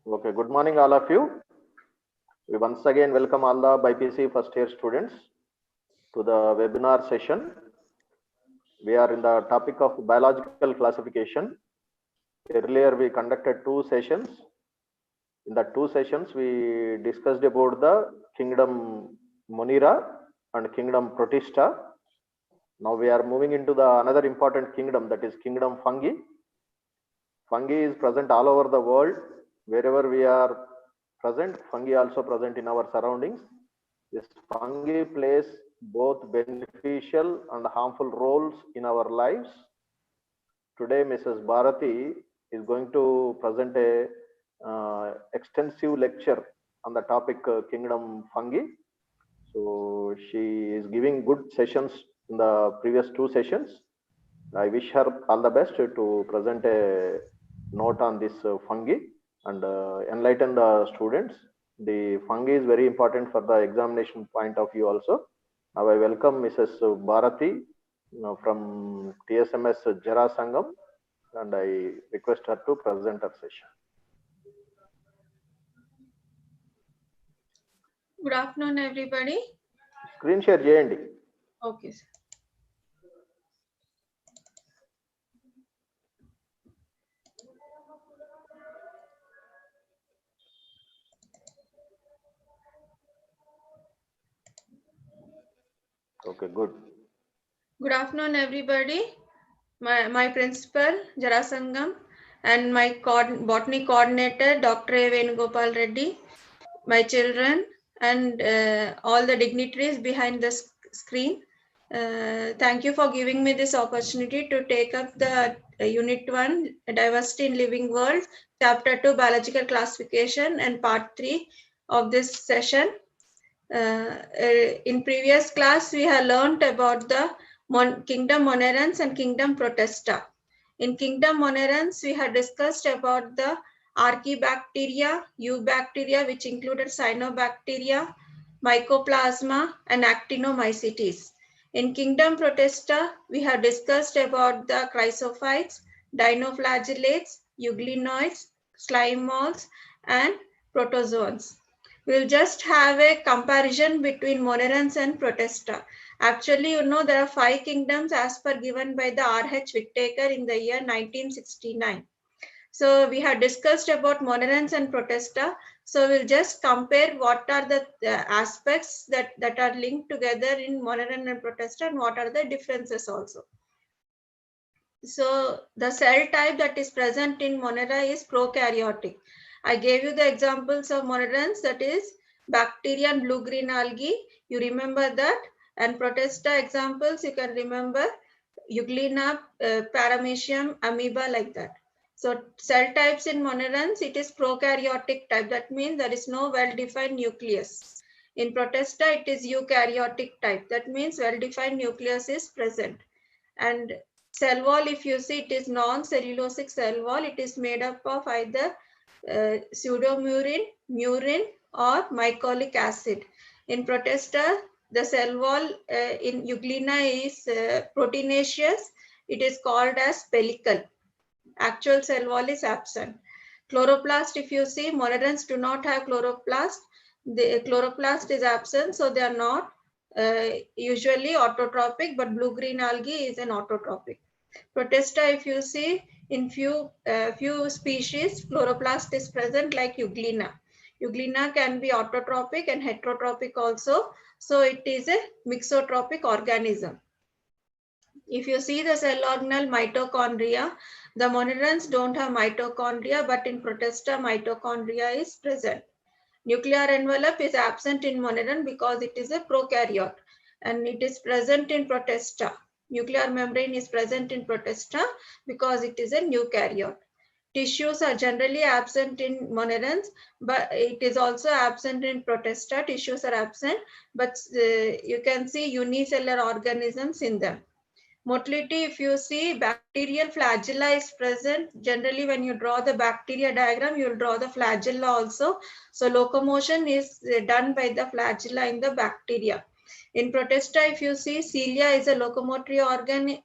Okay, good morning, all of you. We once again welcome all the BPC first year students to the webinar session. We are in the topic of biological classification. Earlier, we conducted two sessions. In the two sessions, we discussed about the kingdom Monera and kingdom Protista. Now we are moving into the another important kingdom, that is kingdom fungi. Fungi is present all over the world. Wherever we are present, fungi also present in our surroundings. This fungi plays both beneficial and harmful roles in our lives. Today, Mrs. Bharati is going to present a extensive lecture on the topic kingdom fungi. So she is giving good sessions in the previous two sessions. I wish her all the best to present a note on this fungi and enlighten the students. The fungi is very important for the examination point of view also. Now I welcome Mrs. Bharati from TSMS Jarasangam, and I request her to present her session. Good afternoon, everybody. Screen share చేయండి. Okay, sir. Okay, good. Good afternoon, everybody. My principal, Jarasangam, and my botany coordinator, Dr. A. Venugopal Reddy, my children, and all the dignitaries behind the screen. Thank you for giving me this opportunity to take up the Unit 1, Diversity in Living World, Chapter 2, Biological Classification, and Part 3 of this session. In previous class, we have learned about the kingdom Monerans and kingdom Protista. In kingdom Monerans, we had discussed about the Archaebacteria, Eubacteria, which included Cyanobacteria, Mycoplasma, and Actinomycetes. In kingdom Protista, we have discussed about the chrysophytes, dinoflagellates, euglenoids, slime molds, and protozoans. We'll just have a comparison between Monerans and Protista. Actually, you know, there are 5 kingdoms as per given by the R.H. Whittaker in the year 1969. So we have discussed about Monerans and Protista. So we'll just compare what are the aspects that are linked together in Moneran and Protista and what are the differences also. So the cell type that is present in Monera is prokaryotic. I gave you the examples of Monerans, that is bacteria and blue-green algae. You remember that. And Protista examples, you can remember Euglena, Paramecium, amoeba, like that. So cell types in Monerans, it is prokaryotic type. That means there is no well-defined nucleus. In Protista, it is eukaryotic type. That means well-defined nucleus is present. And cell wall, if you see, it is non-cellulosic cell wall. It is made up of either pseudomurin, murin, or mycolic acid. In Protista, the cell wall in Euglena is proteinaceous. It is called as pellicle. Actual cell wall is absent. Chloroplast, if you see, Monerans do not have chloroplast. The chloroplast is absent, so they are not usually autotrophic, but blue-green algae is an autotrophic. Protista, if you see, in few species, chloroplast is present, like Euglena. Euglena can be autotrophic and heterotrophic also. So it is a mixotrophic organism. If you see the cell organelle mitochondria, the Monerans don't have mitochondria, but in Protista, mitochondria is present. Nuclear envelope is absent in Moneran because it is a prokaryote, and it is present in Protista. Nuclear membrane is present in Protista because it is a eukaryote. Tissues are generally absent in Monerans, but it is also absent in Protista. Tissues are absent, but you can see unicellular organisms in them. Motility, if you see, bacterial flagella is present. Generally, when you draw the bacteria diagram, you will draw the flagella also. So locomotion is done by the flagella in the bacteria. In Protista, if you see, cilia is a locomotory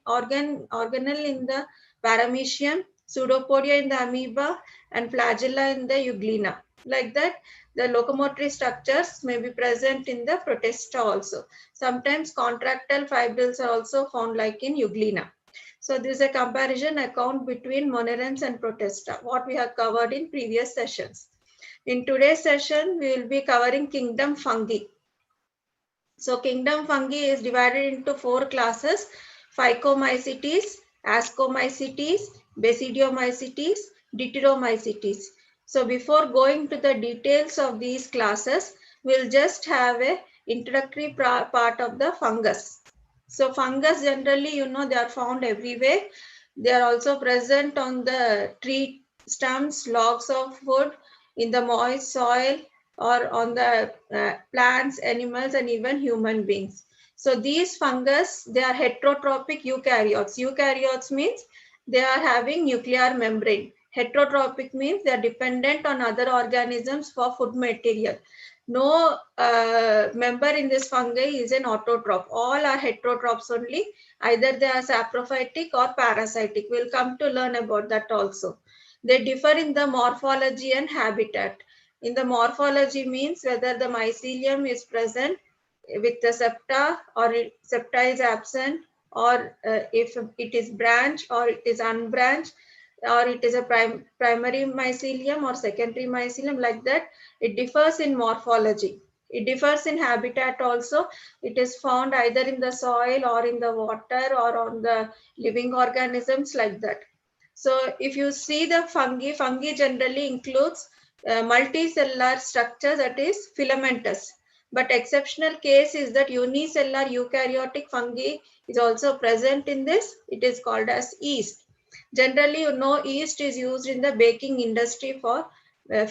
organelle in the paramecium. pseudopodia in the amoeba, and flagella in the euglena. Like that, the locomotory structures may be present in the protista also. Sometimes contractile fibrils are also found like in euglena. So this is a comparison account between monerans and protista, what we have covered in previous sessions. In today's session, we will be covering kingdom fungi. So kingdom fungi is divided into 4 classes: Phycomycetes, Ascomycetes, Basidiomycetes, Deuteromycetes. So before going to the details of these classes, we'll just have a introductory part of the fungus. So fungus generally, they are found everywhere. They are also present on the tree stumps, logs of wood, in the moist soil, or on the plants, animals, and even human beings. So these fungus, they are heterotrophic eukaryotes. Eukaryotes means they are having nuclear membrane. Heterotrophic means they are dependent on other organisms for food material. No member in this fungi is an autotroph. All are heterotrophs only. Either they are saprophytic or parasitic. We'll come to learn about that also. They differ in the morphology and habitat. In the morphology means whether the mycelium is present with the septa, or septa is absent, or if it is branched or it is unbranched, or it is a primary mycelium or secondary mycelium, like that. It differs in morphology. It differs in habitat also. It is found either in the soil or in the water or on the living organisms, like that. So if you see the fungi generally includes multicellular structure, that is filamentous. But exceptional case is that unicellular eukaryotic fungi is also present in this. It is called as yeast. Generally, yeast is used in the baking industry for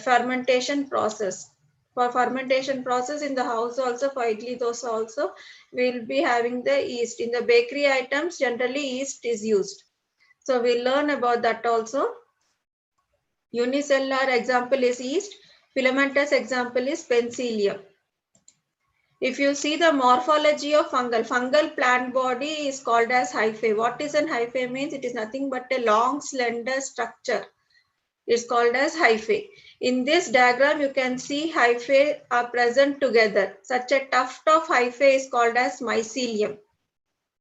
fermentation process. For fermentation process in the house also, for idli dosa also, we will be having the yeast. In the bakery items, generally yeast is used. So we'll learn about that also. Unicellular example is yeast. Filamentous example is penicillium. If you see the morphology of fungal plant body is called as hyphae. What is an hyphae means? It is nothing but a long slender structure. It's called as hyphae. In this diagram, you can see hyphae are present together. Such a tuft of hyphae is called as mycelium.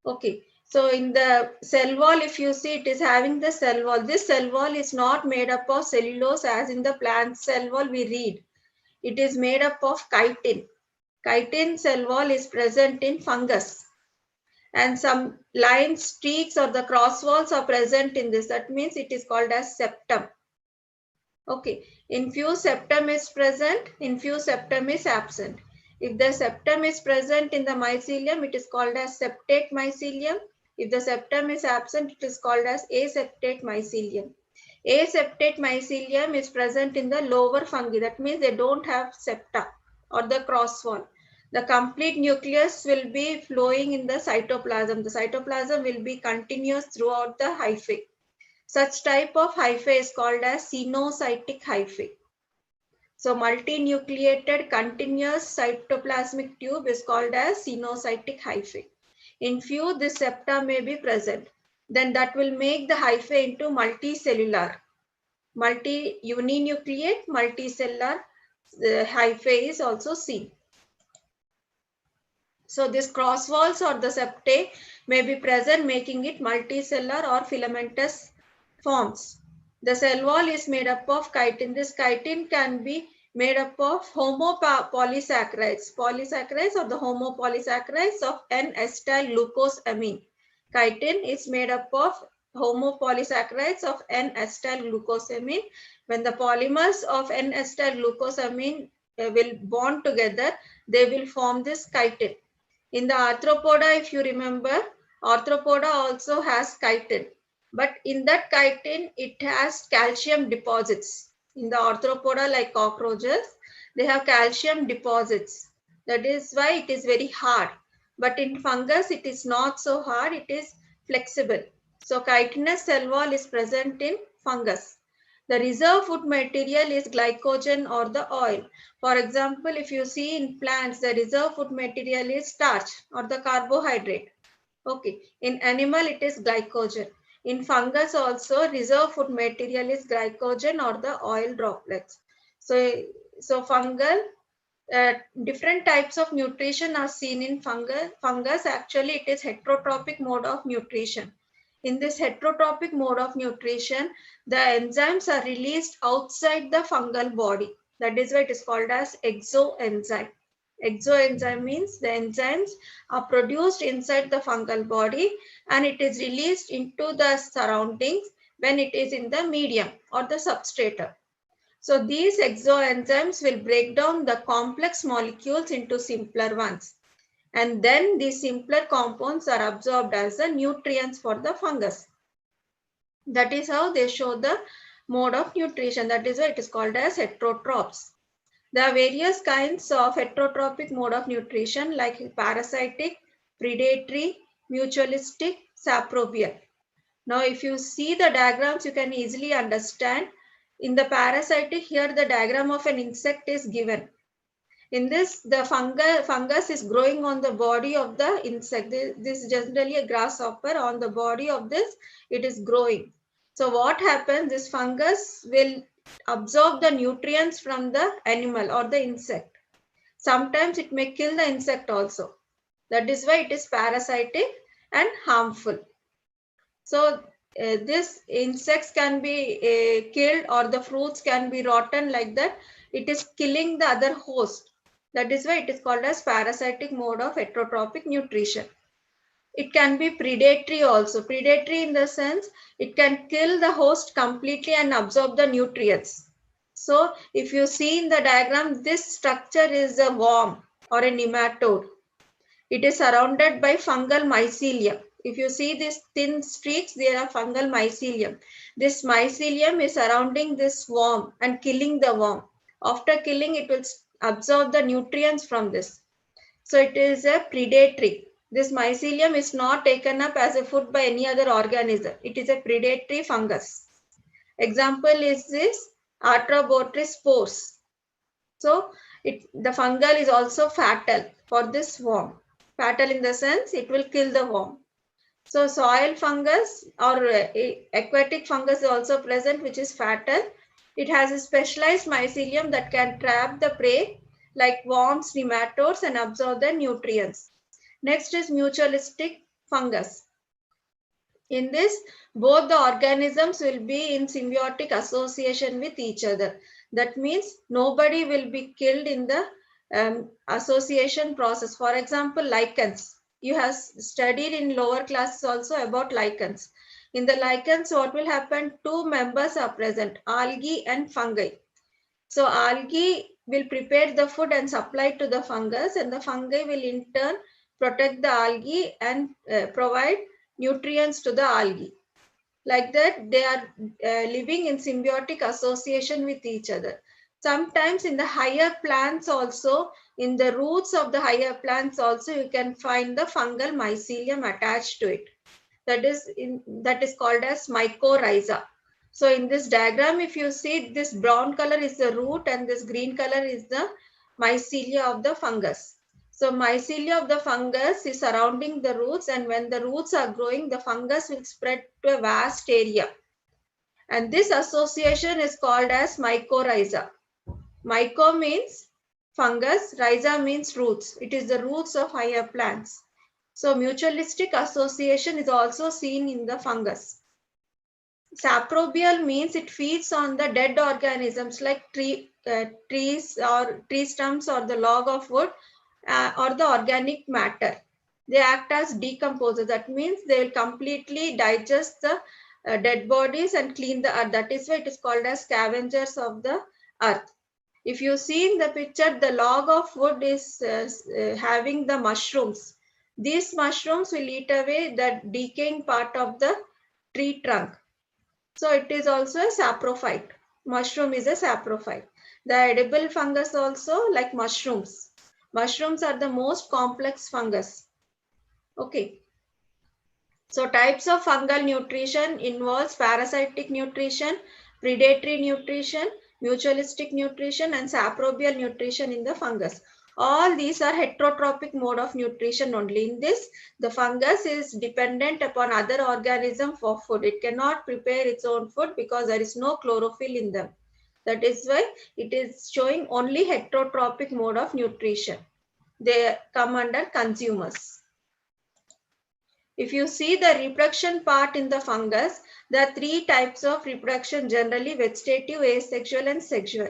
Okay. So in the cell wall, if you see, it is having the cell wall. This cell wall is not made up of cellulose as in the plant cell wall we read. It is made up of chitin. Chitin cell wall is present in fungus. And some line streaks or the cross walls are present in this. That means it is called as septum. Okay. In few septum is present, in few septum is absent. If the septum is present in the mycelium, it is called as septate mycelium. If the septum is absent, it is called as aseptate mycelium. Aseptate mycelium is present in the lower fungi. That means they don't have septa or the cross wall. The complete nucleus will be flowing in the cytoplasm. The cytoplasm will be continuous throughout the hyphae. Such type of hyphae is called as cenocytic hyphae. So multinucleated continuous cytoplasmic tube is called as cenocytic hyphae. In few, this septa may be present. Then that will make the hyphae into multicellular. Uninucleate multicellular hyphae is also seen. So this cross walls or the septae may be present, making it multicellular or filamentous forms. The cell wall is made up of chitin. This chitin can be made up of homopolysaccharides. Polysaccharides or the homopolysaccharides of N-acetyl glucosamine. Chitin is made up of homopolysaccharides of N-acetyl glucosamine. When the polymers of N-acetyl glucosamine will bond together, they will form this chitin. In the arthropoda, if you remember, arthropoda also has chitin. But in that chitin, it has calcium deposits. In the arthropoda, like cockroaches, they have calcium deposits. That is why it is very hard. But in fungus, it is not so hard. It is flexible. So chitinous cell wall is present in fungus. The reserve food material is glycogen or the oil. For example, if you see in plants, the reserve food material is starch or the carbohydrate. Okay. In animal, it is glycogen. In fungus also, reserve food material is glycogen or the oil droplets. So fungal, different types of nutrition are seen in fungus. Actually, it is heterotrophic mode of nutrition. In this heterotrophic mode of nutrition, the enzymes are released outside the fungal body. That is why it is called as exoenzyme. Exoenzyme means the enzymes are produced inside the fungal body and it is released into the surroundings when it is in the medium or the substratum. So these exoenzymes will break down the complex molecules into simpler ones. And then these simpler compounds are absorbed as the nutrients for the fungus. That is how they show the mode of nutrition. That is why it is called as heterotrophs. There are various kinds of heterotrophic mode of nutrition like parasitic, predatory, mutualistic, saprobial. Now, if you see the diagrams, you can easily understand. In the parasitic, here the diagram of an insect is given. In this, the fungus is growing on the body of the insect. This is generally a grasshopper. On the body of this, it is growing. So what happens, this fungus will absorb the nutrients from the animal or the insect. Sometimes it may kill the insect also. That is why it is parasitic and harmful. So these insects can be killed or the fruits can be rotten like that. It is killing the other host. That is why it is called as parasitic mode of heterotrophic nutrition. It can be predatory also. Predatory in the sense it can kill the host completely and absorb the nutrients. So if you see in the diagram, this structure is a worm or a nematode. It is surrounded by fungal mycelium. If you see these thin streaks, they are fungal mycelium. This mycelium is surrounding this worm and killing the worm. After killing, it will absorb the nutrients from this. So it is a predatory. This mycelium is not taken up as a food by any other organism. It is a predatory fungus. Example is this Arthrobotrys spores. So the fungal is also fatal for this worm. Fatal in the sense it will kill the worm. So soil fungus or aquatic fungus is also present, which is fatal. It has a specialized mycelium that can trap the prey like worms, nematodes and absorb the nutrients. Next is mutualistic fungus. In this, both the organisms will be in symbiotic association with each other. That means nobody will be killed in the association process. For example, lichens. You have studied in lower classes also about lichens. In the lichens, what will happen? Two members are present, algae and fungi. So algae will prepare the food and supply to the fungus, and the fungi will in turn protect the algae and provide nutrients to the algae. Like that, they are living in symbiotic association with each other. Sometimes in the higher plants also, in the roots of the higher plants also, you can find the fungal mycelium attached to it. That is called as mycorrhiza. So in this diagram, if you see, this brown color is the root and this green color is the mycelia of the fungus. So mycelia of the fungus is surrounding the roots, and when the roots are growing, the fungus will spread to a vast area. And this association is called as mycorrhiza. Myco means fungus, rhiza means roots. It is the roots of higher plants. So mutualistic association is also seen in the fungus. Saprobial means it feeds on the dead organisms like trees or tree stumps or the log of wood or the organic matter. They act as decomposers. That means they will completely digest the dead bodies and clean the earth. That is why it is called as scavengers of the earth. If you see in the picture, the log of wood is having the mushrooms. These mushrooms will eat away the decaying part of the tree trunk. So it is also a saprophyte. Mushroom is a saprophyte. The edible fungus also like mushrooms. Mushrooms are the most complex fungus. Okay. So types of fungal nutrition involves parasitic nutrition, predatory nutrition, mutualistic nutrition and saprobial nutrition in the fungus. All these are heterotrophic mode of nutrition only. In this, the fungus is dependent upon other organism for food. It cannot prepare its own food because there is no chlorophyll in them. That is why it is showing only heterotrophic mode of nutrition. They come under consumers. If you see the reproduction part in the fungus, there are three types of reproduction, generally vegetative, asexual and sexual.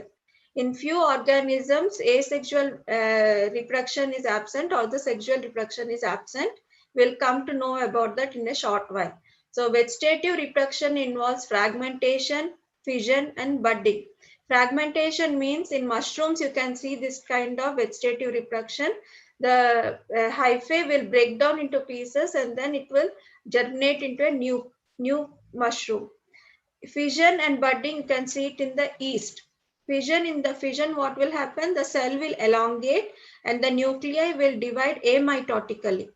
In few organisms, asexual reproduction is absent or the sexual reproduction is absent. We'll come to know about that in a short while. So vegetative reproduction involves fragmentation, fission and budding. Fragmentation means in mushrooms you can see this kind of vegetative reproduction. The hyphae will break down into pieces and then it will germinate into a new mushroom. Fission and budding, you can see it in the yeast. In the fission, what will happen? The cell will elongate and the nuclei will divide amitotically.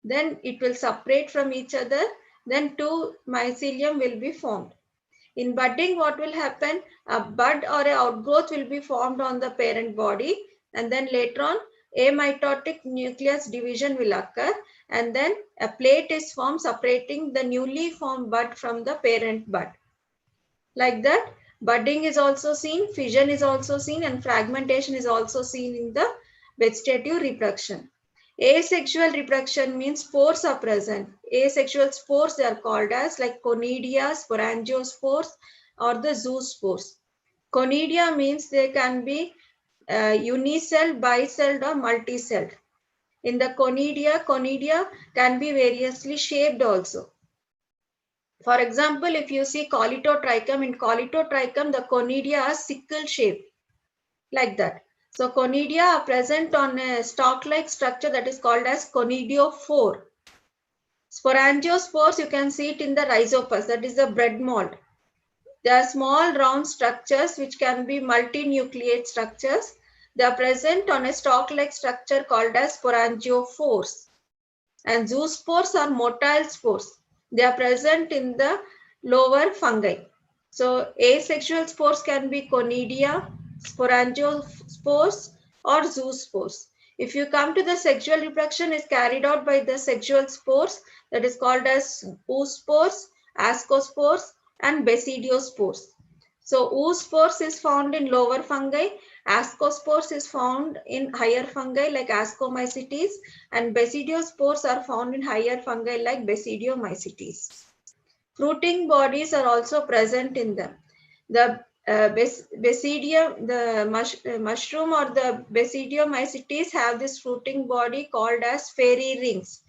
Then it will separate from each other. Then two mycelium will be formed. In budding, what will happen? A bud or an outgrowth will be formed on the parent body, and then later on amitotic nucleus division will occur, and then a plate is formed separating the newly formed bud from the parent bud. Like that, budding is also seen, fission is also seen, and fragmentation is also seen in the vegetative reproduction. Asexual reproduction means spores are present. Asexual spores, they are called as like conidia, sporangiospores or the zoospores. Conidia means they can be unicelled, bicelled or multicelled. In the conidia can be variously shaped also. For example, if you see Colletotrichum, in Colletotrichum, the conidia are sickle shape, like that. So conidia are present on a stalk-like structure that is called as conidiophore. Sporangiospores, you can see it in the rhizopus, that is the bread mold. They are small round structures which can be multinucleate structures. They are present on a stalk-like structure called as sporangiophores. And zoospores are motile spores. They are present in the lower fungi. So asexual spores can be conidia, sporangiospores or zoospores. If you come to the sexual reproduction is carried out by the sexual spores, that is called as oospores, ascospores and basidiospores. So oospores is found in lower fungi, ascospores is found in higher fungi like Ascomycetes, and basidiospores are found in higher fungi like Basidiomycetes. Fruiting bodies are also present in them. The Basidium, the mushroom or the Basidiomycetes have this fruiting body called as fairy rings.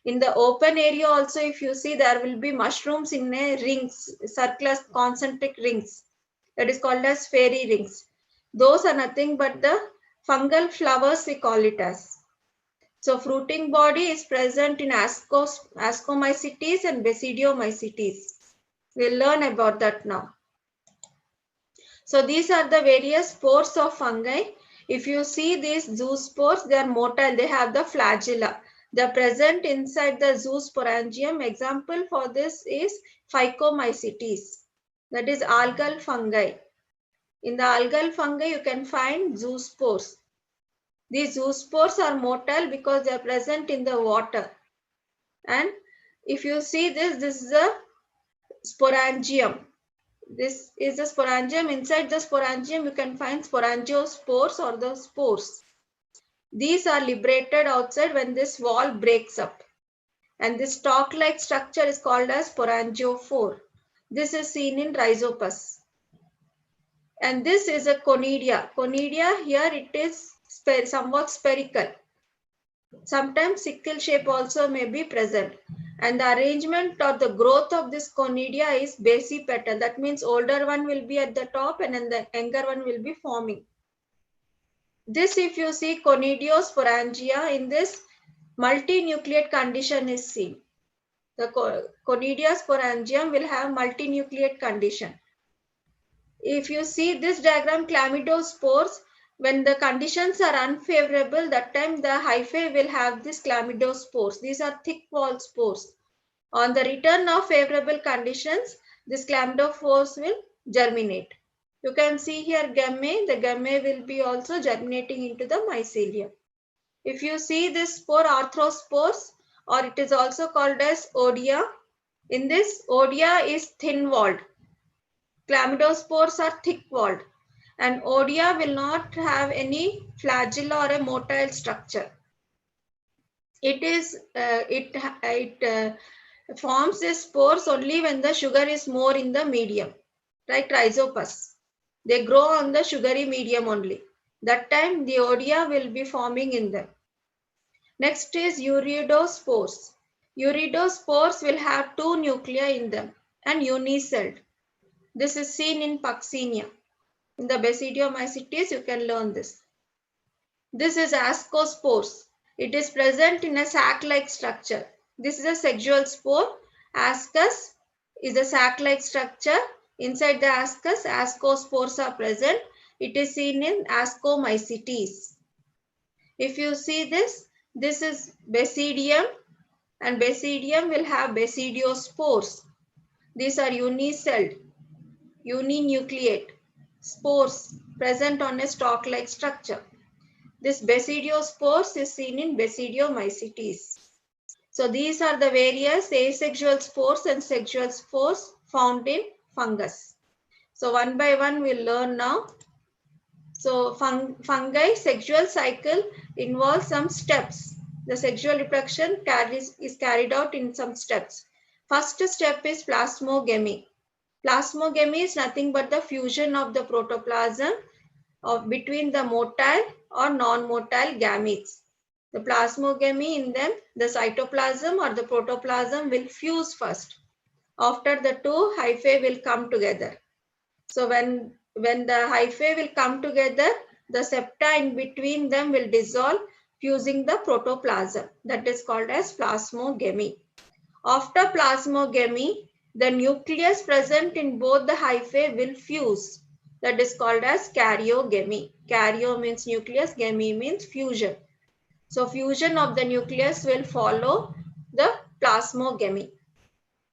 In the open area also, if you see, there will be mushrooms in a rings, circular concentric rings. That is called as fairy rings. Those are nothing but the fungal flowers, we call it as. So fruiting body is present in Ascomycetes and Basidiomycetes. We'll learn about that now. So these are the various spores of fungi. If you see these zoospores, they are motile. They have the flagella. They are present inside the zoosporangium. Example for this is Phycomycetes. That is algal fungi. In the algal fungi, you can find zoospores. These zoospores are motile because they are present in the water. And if you see this is a sporangium. This is the sporangium. Inside the sporangium, you can find sporangiospores or the spores. These are liberated outside when this wall breaks up. And this stalk-like structure is called as sporangiophore. This is seen in rhizopus. And this is a conidia. Conidia, here it is somewhat spherical. Sometimes sickle shape also may be present. And the arrangement or the growth of this conidia is basipetal. That means older one will be at the top and then the younger one will be forming. This, if you see conidiosporangia, in this multinucleate condition is seen. The conidiosporangium will have multinucleate condition. If you see this diagram, chlamydospores, when the conditions are unfavorable, that time the hyphae will have this chlamydospores. These are thick wall spores. On the return of favorable conditions, this chlamydophores will germinate. You can see here gamme, the gamme will be also germinating into the mycelium. If you see this spore, arthrospores, or it is also called as odia, in this odia is thin-walled. Chlamydospores are thick-walled, and odia will not have any flagella or a motile structure. It forms the spores only when the sugar is more in the medium, like rhizopus. They grow on the sugary medium only. That time the odia will be forming in them. Next is uridospores. Uridospores will have two nuclei in them and unicelled. This is seen in Puccinia. In the Basidiomycetes, you can learn this. This is ascospores. It is present in a sac-like structure. This is a sexual spore. Ascus is a sac-like structure. Inside the ascus, ascospores are present. It is seen in Ascomycetes. If you see this is Basidium, and Basidium will have basidiospores. These are unicelled, uninucleate spores present on a stalk-like structure. This basidiospores is seen in Basidiomycetes. So these are the various asexual spores and sexual spores found in fungus. So one by one we'll learn now. So fungi sexual cycle involves some steps. The sexual reproduction is carried out in some steps. First step is plasmogamy. Plasmogamy is nothing but the fusion of the protoplasm between the motile or non-motile gametes. The plasmogamy, in them, the cytoplasm or the protoplasm will fuse first. After the two hyphae will come together. So when the hyphae will come together, the septa in between them will dissolve, fusing the protoplasm. That is called as plasmogamy. After plasmogamy, the nucleus present in both the hyphae will fuse. That is called as karyogamy. Karyo means nucleus, gamy means fusion. So fusion of the nucleus will follow the plasmogamy.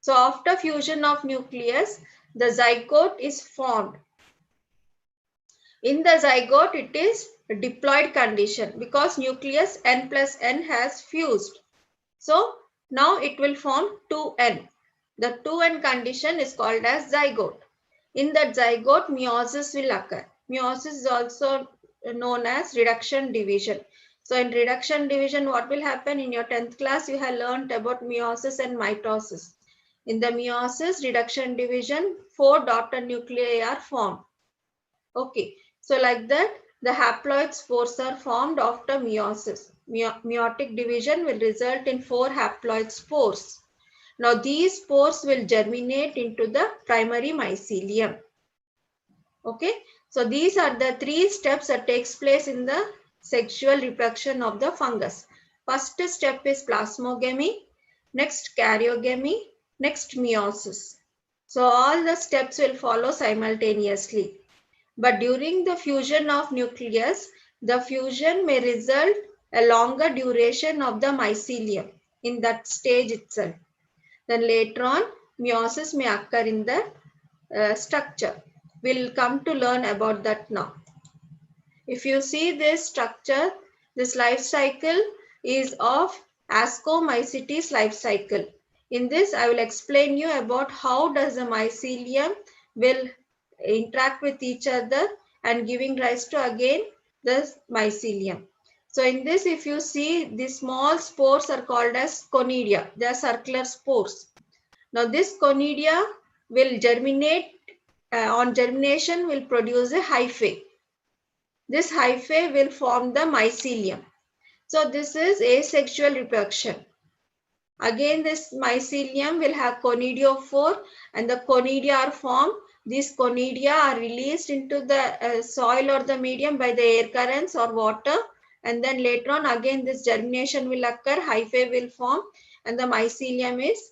So after fusion of nucleus, the zygote is formed. In the zygote, it is a diploid condition because nucleus n plus n has fused. So now it will form 2n. The 2n condition is called as zygote. In that zygote, meiosis will occur. Meiosis is also known as reduction division. So in reduction division, what will happen? In your 10th class, you have learned about meiosis and mitosis. In the meiosis, reduction division, 4 daughter nuclei are formed. Okay, so like that, the haploid spores are formed after meiosis. Meiotic division will result in 4 haploid spores. Now these spores will germinate into the primary mycelium. Okay, so these are the 3 steps that takes place in the sexual reproduction of the fungus. First step is plasmogamy, next karyogamy, next meiosis. So all the steps will follow simultaneously. But during the fusion of nucleus, the fusion may result a longer duration of the mycelium in that stage itself. Then later on, meiosis may occur in the structure. We'll come to learn about that now. If you see this structure, this life cycle is of Ascomycetes life cycle. In this, I will explain you about how does the mycelium will interact with each other and giving rise to again the mycelium. So in this, if you see, the small spores are called as conidia. They are circular spores. Now this conidia will germinate, on germination will produce a hyphae. This hyphae will form the mycelium. So this is asexual reproduction. Again, this mycelium will have conidiophore and the conidia are formed. These conidia are released into the soil or the medium by the air currents or water. And then later on, again, this germination will occur, hyphae will form, and the mycelium is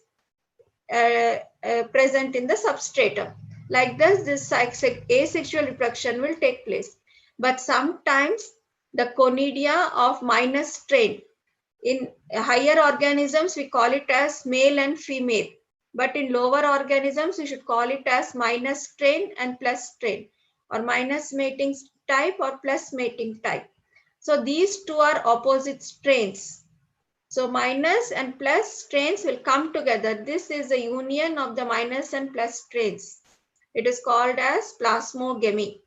present in the substratum. Like this asexual reproduction will take place. But sometimes the conidia of minus strain, in higher organisms, we call it as male and female. But in lower organisms, we should call it as minus strain and plus strain. or minus mating type or plus mating type. So these two are opposite strains. So minus and plus strains will come together. This is the union of the minus and plus strains. It is called as plasmogamy.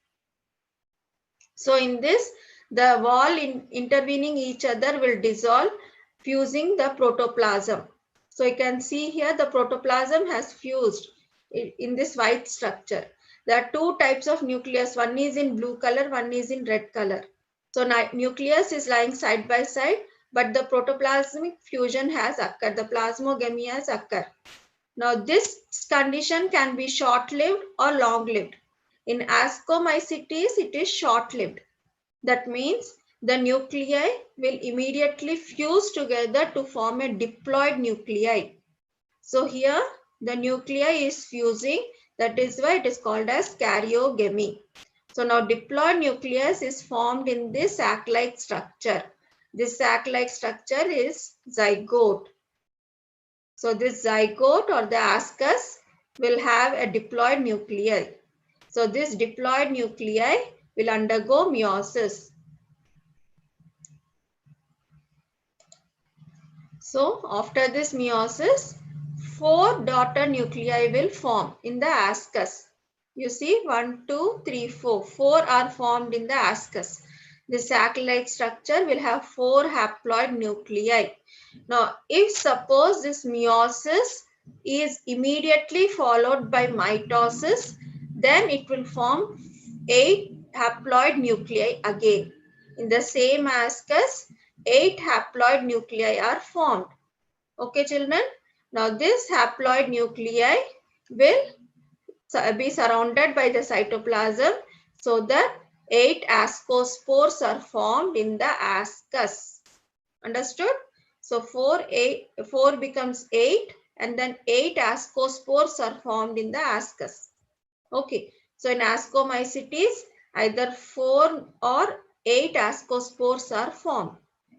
So in this, the wall intervening each other will dissolve, fusing the protoplasm. So you can see here the protoplasm has fused in this white structure. There are two types of nucleus. One is in blue color, one is in red color. So nucleus is lying side by side, but the protoplasmic fusion has occurred. The plasmogamy has occurred. Now this condition can be short-lived or long-lived. In ascomycetes, it is short-lived. That means the nuclei will immediately fuse together to form a diploid nuclei. So here the nuclei is fusing. That is why it is called as karyogamy. So now diploid nucleus is formed in this sac-like structure. This sac-like structure is zygote. So this zygote or the ascus will have a diploid nuclei. So this diploid nuclei will undergo meiosis. So after this meiosis, 4 daughter nuclei will form in the ascus. You see 1, 2, 3, 4. 4 are formed in the ascus. The sac-like structure will have 4 haploid nuclei. Now, if suppose this meiosis is immediately followed by mitosis, then it will form 8 haploid nuclei again. In the same ascus, 8 haploid nuclei are formed. Okay, children. Now, this haploid nuclei will be surrounded by the cytoplasm so that 8 ascospores are formed in the ascus. Understood? So 4 becomes 8 and then 8 ascospores are formed in the ascus. Okay. So in ascomycetes, either 4 or 8 ascospores are formed.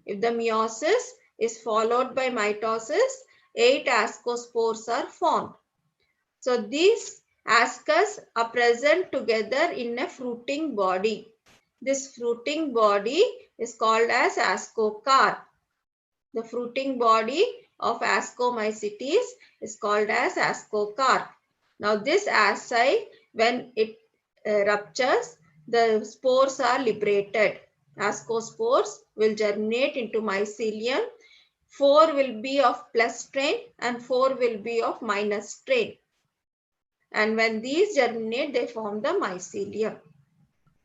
If the meiosis is followed by mitosis, 8 ascospores are formed. So these ascus are present together in a fruiting body. This fruiting body is called as ascocarp. The fruiting body of ascomycetes is called as ascocarp. Now this asci, when it ruptures, the spores are liberated. Ascospores will germinate into mycelium. 4 will be of plus strain and 4 will be of minus strain. And when these germinate, they form the mycelium.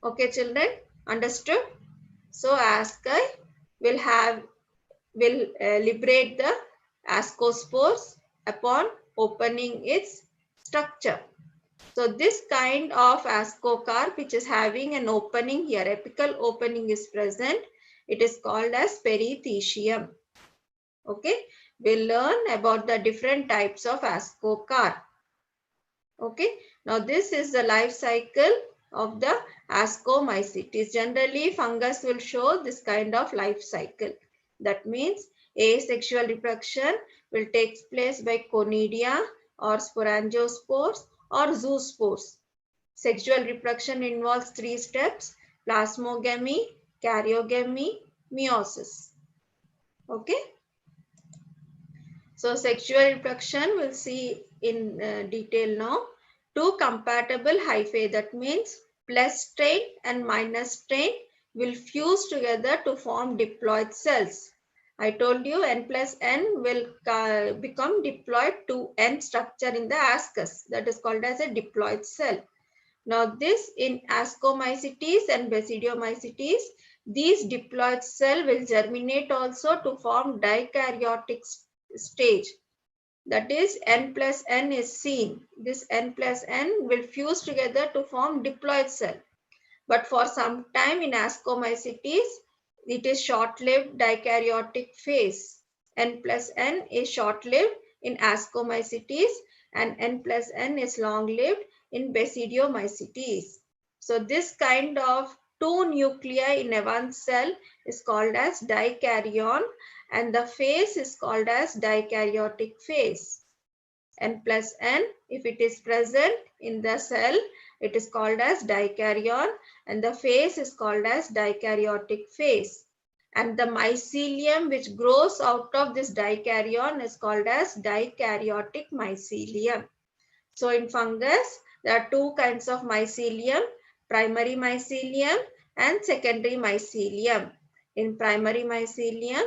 Okay, children, understood? So asci will liberate the ascospores upon opening its structure. So this kind of ascocarp, which is having an opening here, apical opening is present. It is called as perithecium. Okay, we'll learn about the different types of ascocarp. Okay, now this is the life cycle of the ascomycetes. Generally, fungus will show this kind of life cycle. That means asexual reproduction will take place by conidia or sporangiosperms or zoospores. Sexual reproduction involves 3 steps: plasmogamy, karyogamy, meiosis. Okay. So sexual reproduction we'll see in detail now. 2 compatible hyphae, that means plus strain and minus strain, will fuse together to form diploid cells. I told you N plus N will become diploid to N structure in the ascus. That is called as a diploid cell. Now this in ascomycetes and basidiomycetes, these diploid cell will germinate also to form dikaryotic stage. That is N plus N is seen. This N plus N will fuse together to form diploid cell. But for some time in ascomycetes, it is short-lived dikaryotic phase. N plus N is short-lived in ascomycetes and N plus N is long-lived in basidiomycetes. So this kind of 2 nuclei in a one cell is called as dikaryon and the phase is called as dikaryotic phase. N plus N, if it is present in the cell, it is called as dikaryon, and the phase is called as dikaryotic phase. And the mycelium which grows out of this dikaryon is called as dikaryotic mycelium. So in fungus, there are two kinds of mycelium, primary mycelium and secondary mycelium. In primary mycelium,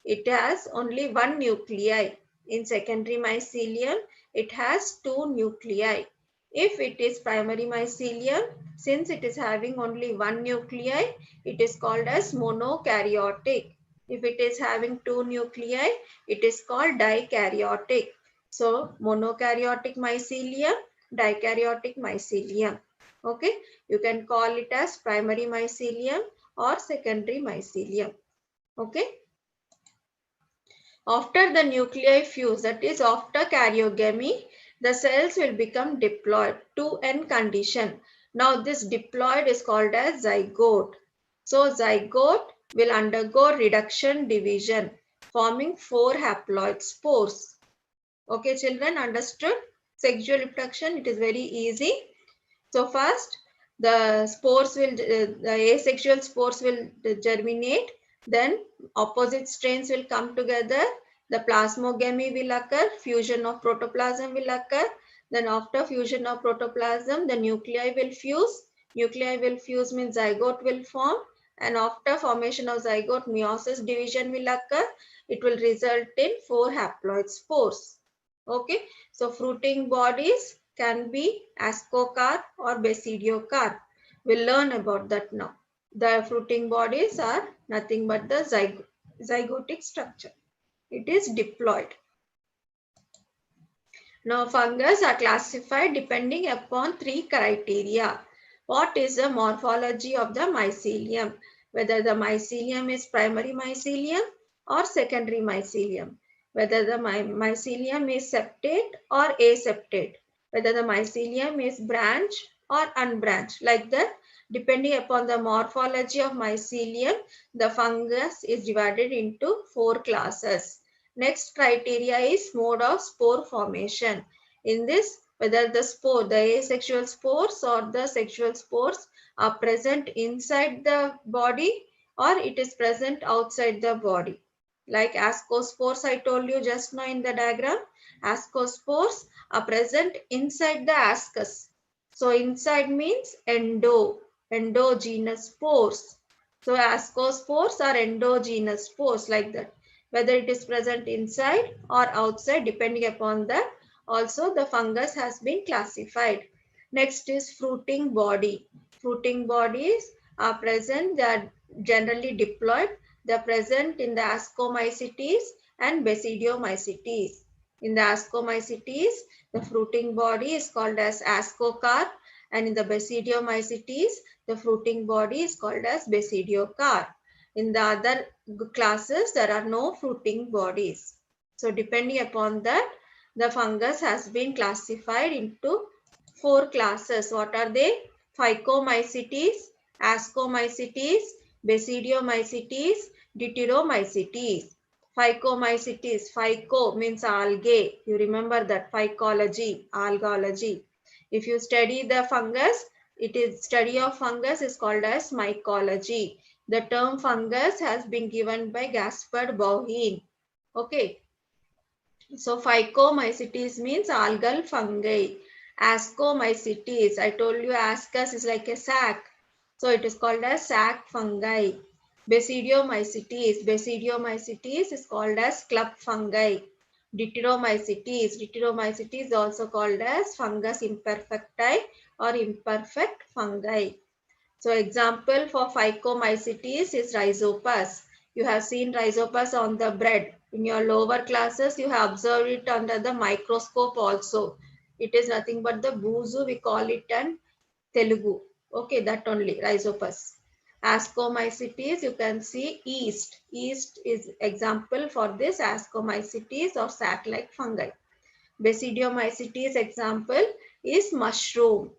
it has only one nuclei. In secondary mycelium, it has two nuclei. If it is primary mycelium, since it is having only one nuclei, it is called as monokaryotic. If it is having two nuclei, it is called dikaryotic. So monokaryotic mycelium, dikaryotic mycelium. Okay, you can call it as primary mycelium or secondary mycelium. Okay. After the nuclei fuse, that is after karyogamy, the cells will become diploid to end condition. Now this diploid is called as zygote. So zygote will undergo reduction division, forming 4 haploid spores. Okay, children, understood? Sexual reproduction, it is very easy. So first, the spores will, the asexual spores will germinate. Then opposite strains will come together. The plasmogamy will occur. Fusion of protoplasm will occur. Then after fusion of protoplasm, the nuclei will fuse. Nuclei will fuse means zygote will form. And after formation of zygote, meiosis division will occur. It will result in 4 haploid spores. Okay, so fruiting bodies can be ascocarp or basidiocarp. We'll learn about that now. The fruiting bodies are nothing but the zygotic structure. It is diploid. Now fungus are classified depending upon 3 criteria. What is the morphology of the mycelium? Whether the mycelium is primary mycelium or secondary mycelium. Whether the mycelium is septate or aseptate. Whether the mycelium is branched or unbranched. Like that, depending upon the morphology of mycelium, the fungus is divided into 4 classes. Next criteria is mode of spore formation. In this, whether the spore, the asexual spores or the sexual spores are present inside the body or it is present outside the body. Like ascospores, I told you just now in the diagram, ascospores are present inside the ascus. So inside means endogenous spores. So ascospores are endogenous spores like that. Whether it is present inside or outside, depending upon that, also the fungus has been classified. Next is fruiting body. Fruiting bodies are present, they are generally diploid. They are present in the Ascomycetes and Basidiomycetes. In the Ascomycetes, the fruiting body is called as ascocarp, and in the Basidiomycetes, the fruiting body is called as basidiocarp. In the other classes, there are no fruiting bodies. So depending upon that, the fungus has been classified into 4 classes. What are they? Phycomycetes, Ascomycetes, Basidiomycetes, Deuteromycetes. Phycomycetes, phyco means algae. You remember that, phycology, algology. If you study the fungus, it is study of fungus is called as mycology. The term fungus has been given by Gaspard Bauhin. Okay. So Phycomycetes means algal fungi. Ascomycetes, I told you ascus is like a sac. So it is called as sac fungi. Basidiomycetes is called as club fungi. Deuteromycetes is also called as fungus imperfecti or imperfect fungi. So example for Phycomycetes is Rhizopus. You have seen Rhizopus on the bread. In your lower classes, you have observed it under the microscope also. It is nothing but the buzu, we call it in Telugu. Okay, that only, Rhizopus. Ascomycetes, you can see yeast. Yeast is example for this Ascomycetes or sac-like fungi. Basidiomycetes example is mushroom.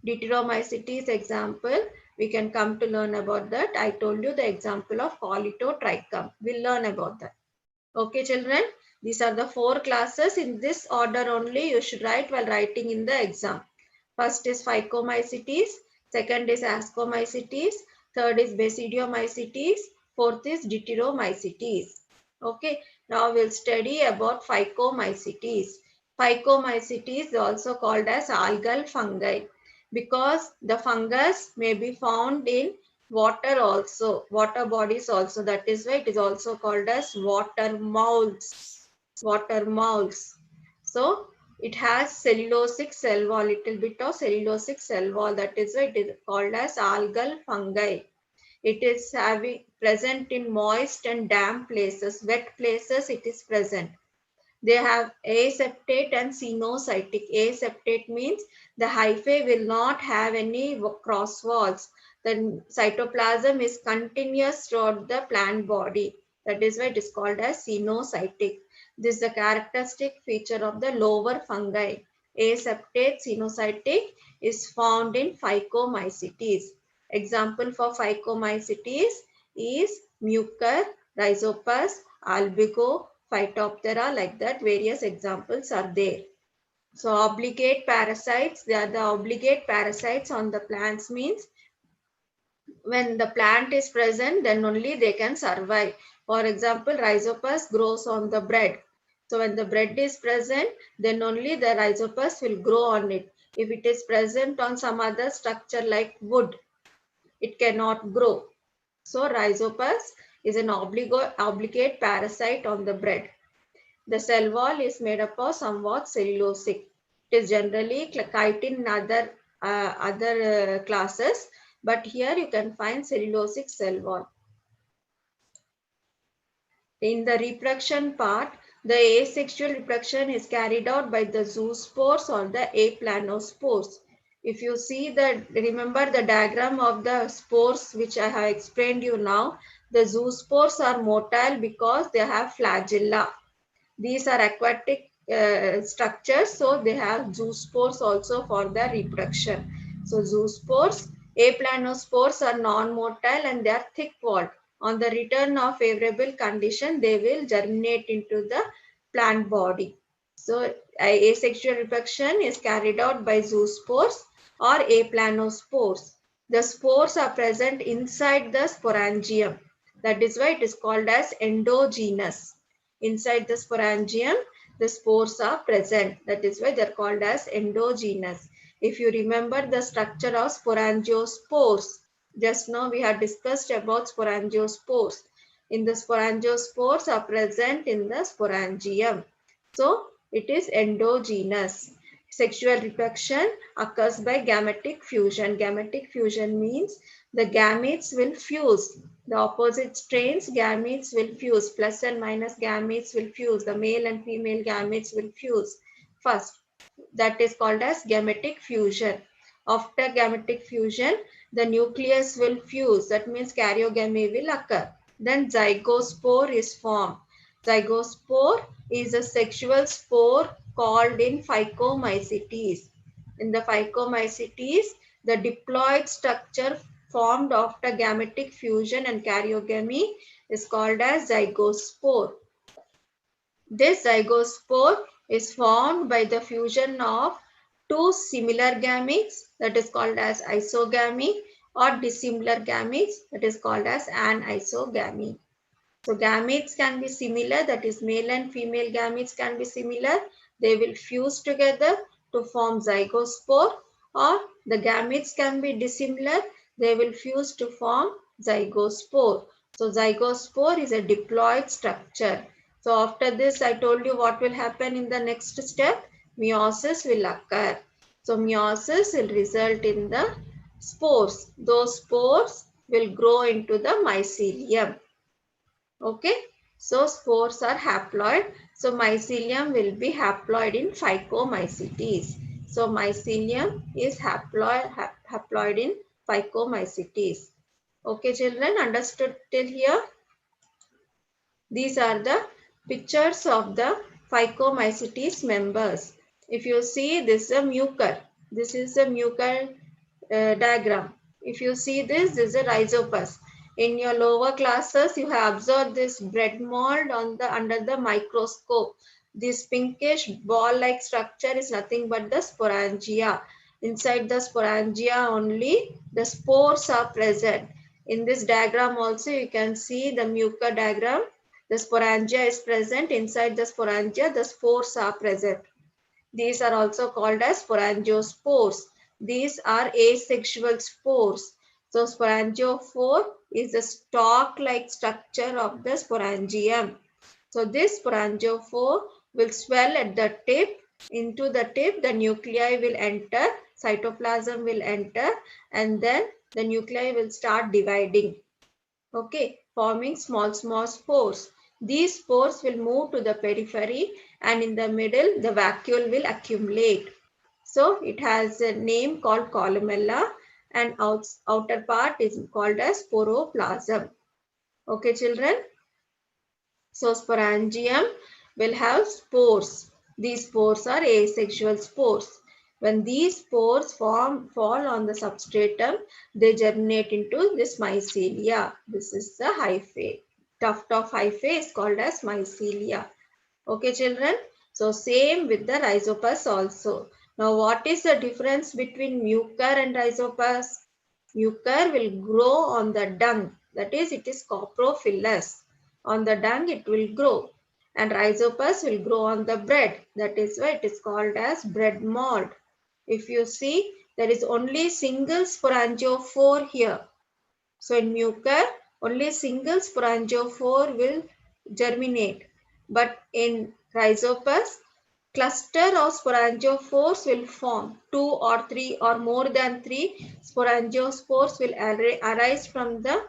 Deuteromycetes example, we can come to learn about that. I told you the example of Colitotrichum. We'll learn about that. Okay, children, these are the 4 classes. In this order only you should write while writing in the exam. First is Phycomycetes, second is Ascomycetes, third is Basidiomycetes, fourth is Deuteromycetes. Okay, now we'll study about Phycomycetes. Phycomycetes is also called as algal fungi because the fungus may be found in water also, water bodies also. That is why it is also called as water moles. Water moles. So it has cellulosic cell wall, little bit of cellulosic cell wall. That is why it is called as algal fungi. It is having present in moist and damp places, wet places it is present. They have aseptate and cenocytic. Aseptate means the hyphae will not have any cross walls. The cytoplasm is continuous throughout the plant body. That is why it is called as cenocytic. This is the characteristic feature of the lower fungi. Aseptate, cenocytic is found in Phycomycetes. Example for Phycomycetes is Mucor, Rhizopus, Albigo, Phytophthora, like that various examples are there. So obligate parasites, they are the obligate parasites on the plants means when the plant is present then only they can survive. For example, Rhizopus grows on the bread. So when the bread is present then only the Rhizopus will grow on it. If it is present on some other structure like wood, it cannot grow. So Rhizopus is an obligate parasite on the bread. The cell wall is made up of somewhat cellulosic. It is generally chitin in other classes, but here you can find cellulosic cell wall. In the reproduction part, the asexual reproduction is carried out by the zoospores or the aplanospores. If you see remember the diagram of the spores which I have explained you now, the zoospores are motile because they have flagella. These are aquatic structures, so they have zoospores also for the reproduction. So zoospores, aplanospores are non-motile and they are thick-walled. On the return of favorable condition, they will germinate into the plant body. So asexual reproduction is carried out by zoospores or aplanospores. The spores are present inside the sporangium. That is why it is called as endogenous. Inside the sporangium, the spores are present. That is why they are called as endogenous. If you remember the structure of sporangiospores, just now we had discussed about sporangiospores. In the sporangiospores are present in the sporangium. So it is endogenous. Sexual reproduction occurs by gametic fusion. Gametic fusion means the gametes will fuse. The opposite strains gametes will fuse. Plus and minus gametes will fuse. The male and female gametes will fuse first. That is called as gametic fusion. After gametic fusion, the nucleus will fuse. That means karyogamy will occur. Then zygospore is formed. Zygospore is a sexual spore called in Phycomycetes. In the Phycomycetes, the diploid structure formed after gametic fusion and karyogamy is called as zygospore. This zygospore is formed by the fusion of two similar gametes, that is called as isogamy, or dissimilar gametes, that is called as anisogamy. So gametes can be similar, that is male and female gametes can be similar. They will fuse together to form zygospore, or the gametes can be dissimilar. They will fuse to form zygospore. So zygospore is a diploid structure. So after this, I told you what will happen in the next step. Meiosis will occur. So meiosis will result in the spores. Those spores will grow into the mycelium. Okay, so spores are haploid. So mycelium will be haploid in Phycomycetes. So mycelium is haploid in Phycomycetes. Okay, children, understood till here? These are the pictures of the Phycomycetes members. If you see, this is a mucor. This is a mucor diagram. If you see this is a rhizopus. In your lower classes, you have observed this bread mold under the microscope. This pinkish ball-like structure is nothing but the sporangia. Inside the sporangia only the spores are present. In this diagram also you can see the Muecker diagram. The sporangia is present. Inside the sporangia the spores are present. These are also called as sporangiospores. These are asexual spores. So sporangiophore is the stalk-like structure of the sporangium. So this sporangiophore will swell at the tip. Into the tip, the nuclei will enter, cytoplasm will enter, and then the nuclei will start dividing. Okay, forming small spores. These spores will move to the periphery, and in the middle the vacuole will accumulate. So it has a name called columella, and outer part is called as sporoplasm. Okay, children. So sporangium will have spores. These spores are asexual spores. When these spores fall on the substratum, they germinate into this mycelia. This is the hyphae. Tuft of hyphae is called as mycelia. Okay, children. So same with the rhizopus also. Now, what is the difference between Muecker and rhizopus? Muecker will grow on the dung. That is, it is coprophilous. On the dung, it will grow. And rhizopus will grow on the bread. That is why it is called as bread mold. If you see, there is only single sporangiophore here. So in Muecker, only single sporangiophore will germinate. But in rhizopus, cluster of sporangiophores will form. 2 or 3 or more than 3 sporangiospores will arise from the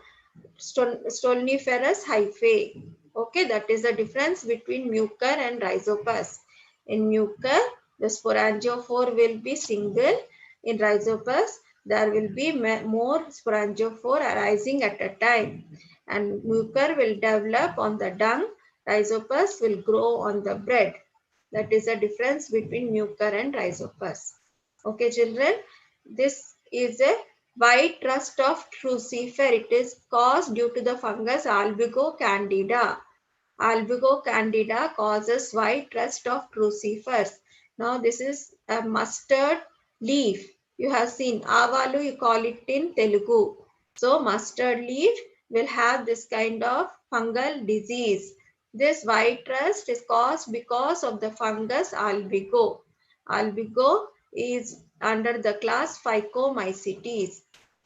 stoloniferous hyphae. Okay, that is the difference between Muecker and rhizopus. In Muecker, the sporangiophore will be single. In rhizopus, there will be more sporangiophore arising at a time. And Muecker will develop on the dung. Rhizopus will grow on the bread. That is the difference between Muecker and rhizopus. Okay, children, this is a white rust of crucifer. It is caused due to the fungus Albigo candida. Albigo candida causes white rust of crucifers. Now this is a mustard leaf. You have seen avalu, you call it in Telugu. So mustard leaf will have this kind of fungal disease. This white rust is caused because of the fungus albigo. Albigo is under the class Phycomycetes.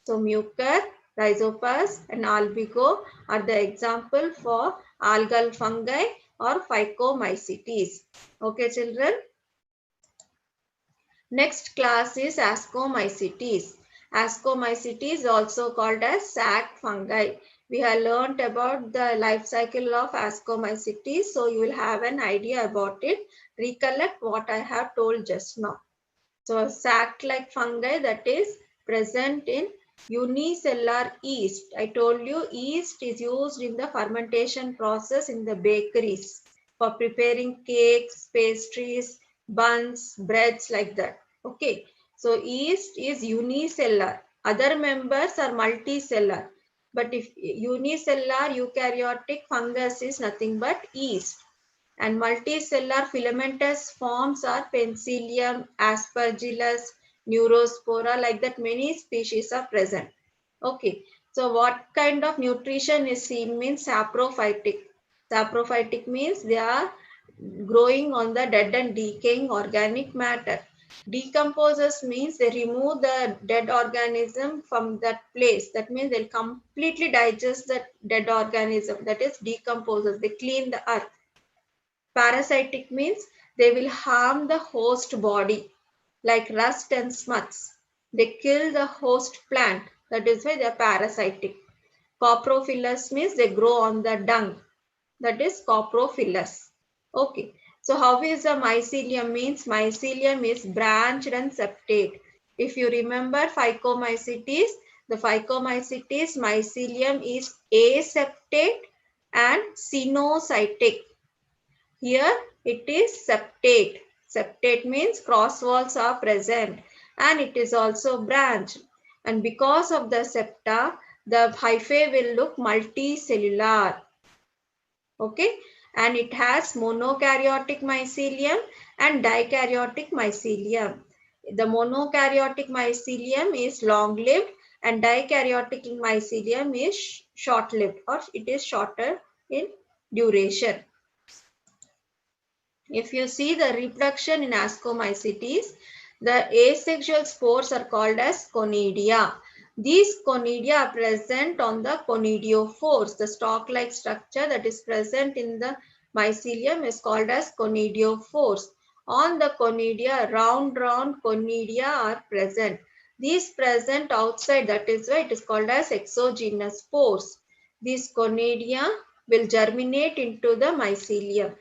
So Muecker, rhizopus and albigo are the example for algal fungi or Phycomycetes. Okay, children. Next class is Ascomycetes. Ascomycetes is also called as sac fungi. We have learnt about the life cycle of Ascomycetes, so you will have an idea about it. Recollect what I have told just now. So sac-like fungi that is present in unicellular yeast. I told you yeast is used in the fermentation process in the bakeries for preparing cakes, pastries, buns, breads like that. Okay. So yeast is unicellular. Other members are multicellular. But if unicellular eukaryotic fungus is nothing but yeast. And multicellular filamentous forms are Penicillium, Aspergillus, Neurospora, like that many species are present. Okay, so what kind of nutrition is seen means saprophytic. Saprophytic means they are growing on the dead and decaying organic matter. Decomposers means they remove the dead organism from that place. That means they'll completely digest that dead organism. That is decomposers. They clean the earth. Parasitic means they will harm the host body like rust and smuts. They kill the host plant. That is why they are parasitic. Coprophilous means they grow on the dung. That is coprophilous. Okay. So how is the mycelium means? Mycelium is branched and septate. If you remember Phycomycetes, the Phycomycetes mycelium is aseptate and sinocytic. Here it is septate. Septate means cross walls are present and it is also branched. And because of the septa, the hyphae will look multicellular. Okay. And it has monokaryotic mycelium and dikaryotic mycelium. The monokaryotic mycelium is long-lived and dikaryotic mycelium is short-lived, or it is shorter in duration. If you see the reproduction in Ascomycetes, the asexual spores are called as conidia. These conidia are present on the conidiophores. The stalk-like structure that is present in the mycelium is called as conidiophores. On the conidia, round conidia are present. These present outside, that is why it is called as exogenous spores. These conidia will germinate into the mycelium.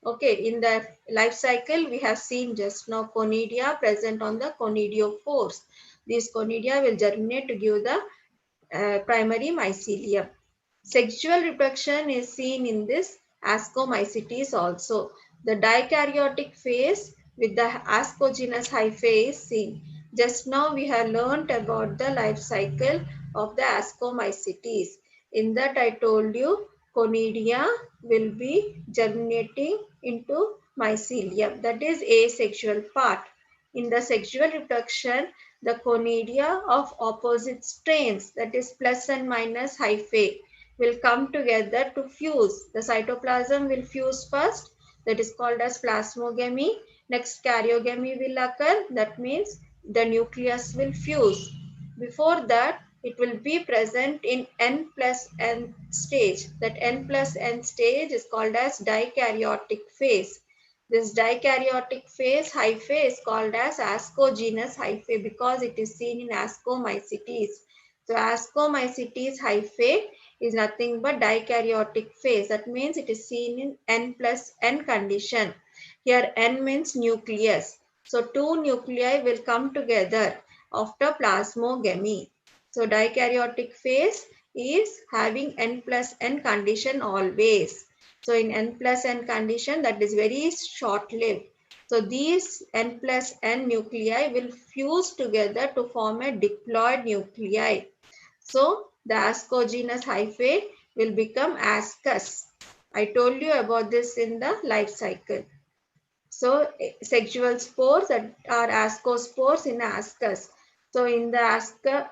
Okay, in the life cycle, we have seen just now conidia present on the conidiophores. These conidia will germinate to give the primary mycelium. Sexual reproduction is seen in this Ascomycetes also. The dikaryotic phase with the ascogenous hyphae is seen. Just now we have learnt about the life cycle of the Ascomycetes. In that I told you conidia will be germinating into mycelium. That is asexual part. In the sexual reproduction, the conidia of opposite strains, that is plus and minus hyphae, will come together to fuse. The cytoplasm will fuse first, that is called as plasmogamy. Next karyogamy will occur, that means the nucleus will fuse. Before that, it will be present in N plus N stage. That N plus N stage is called as dikaryotic phase. This dikaryotic phase hyphae is called as ascogenous hyphae because it is seen in Ascomycetes. So Ascomycetes hyphae is nothing but dikaryotic phase. That means it is seen in N plus N condition. Here N means nucleus. So two nuclei will come together after plasmogamy. So dikaryotic phase is having N plus N condition always. So in N plus N condition, that is very short-lived. So these N plus N nuclei will fuse together to form a diploid nuclei. So the ascogenous hyphae will become ascus. I told you about this in the life cycle. So sexual spores that are ascospores in ascus. So in the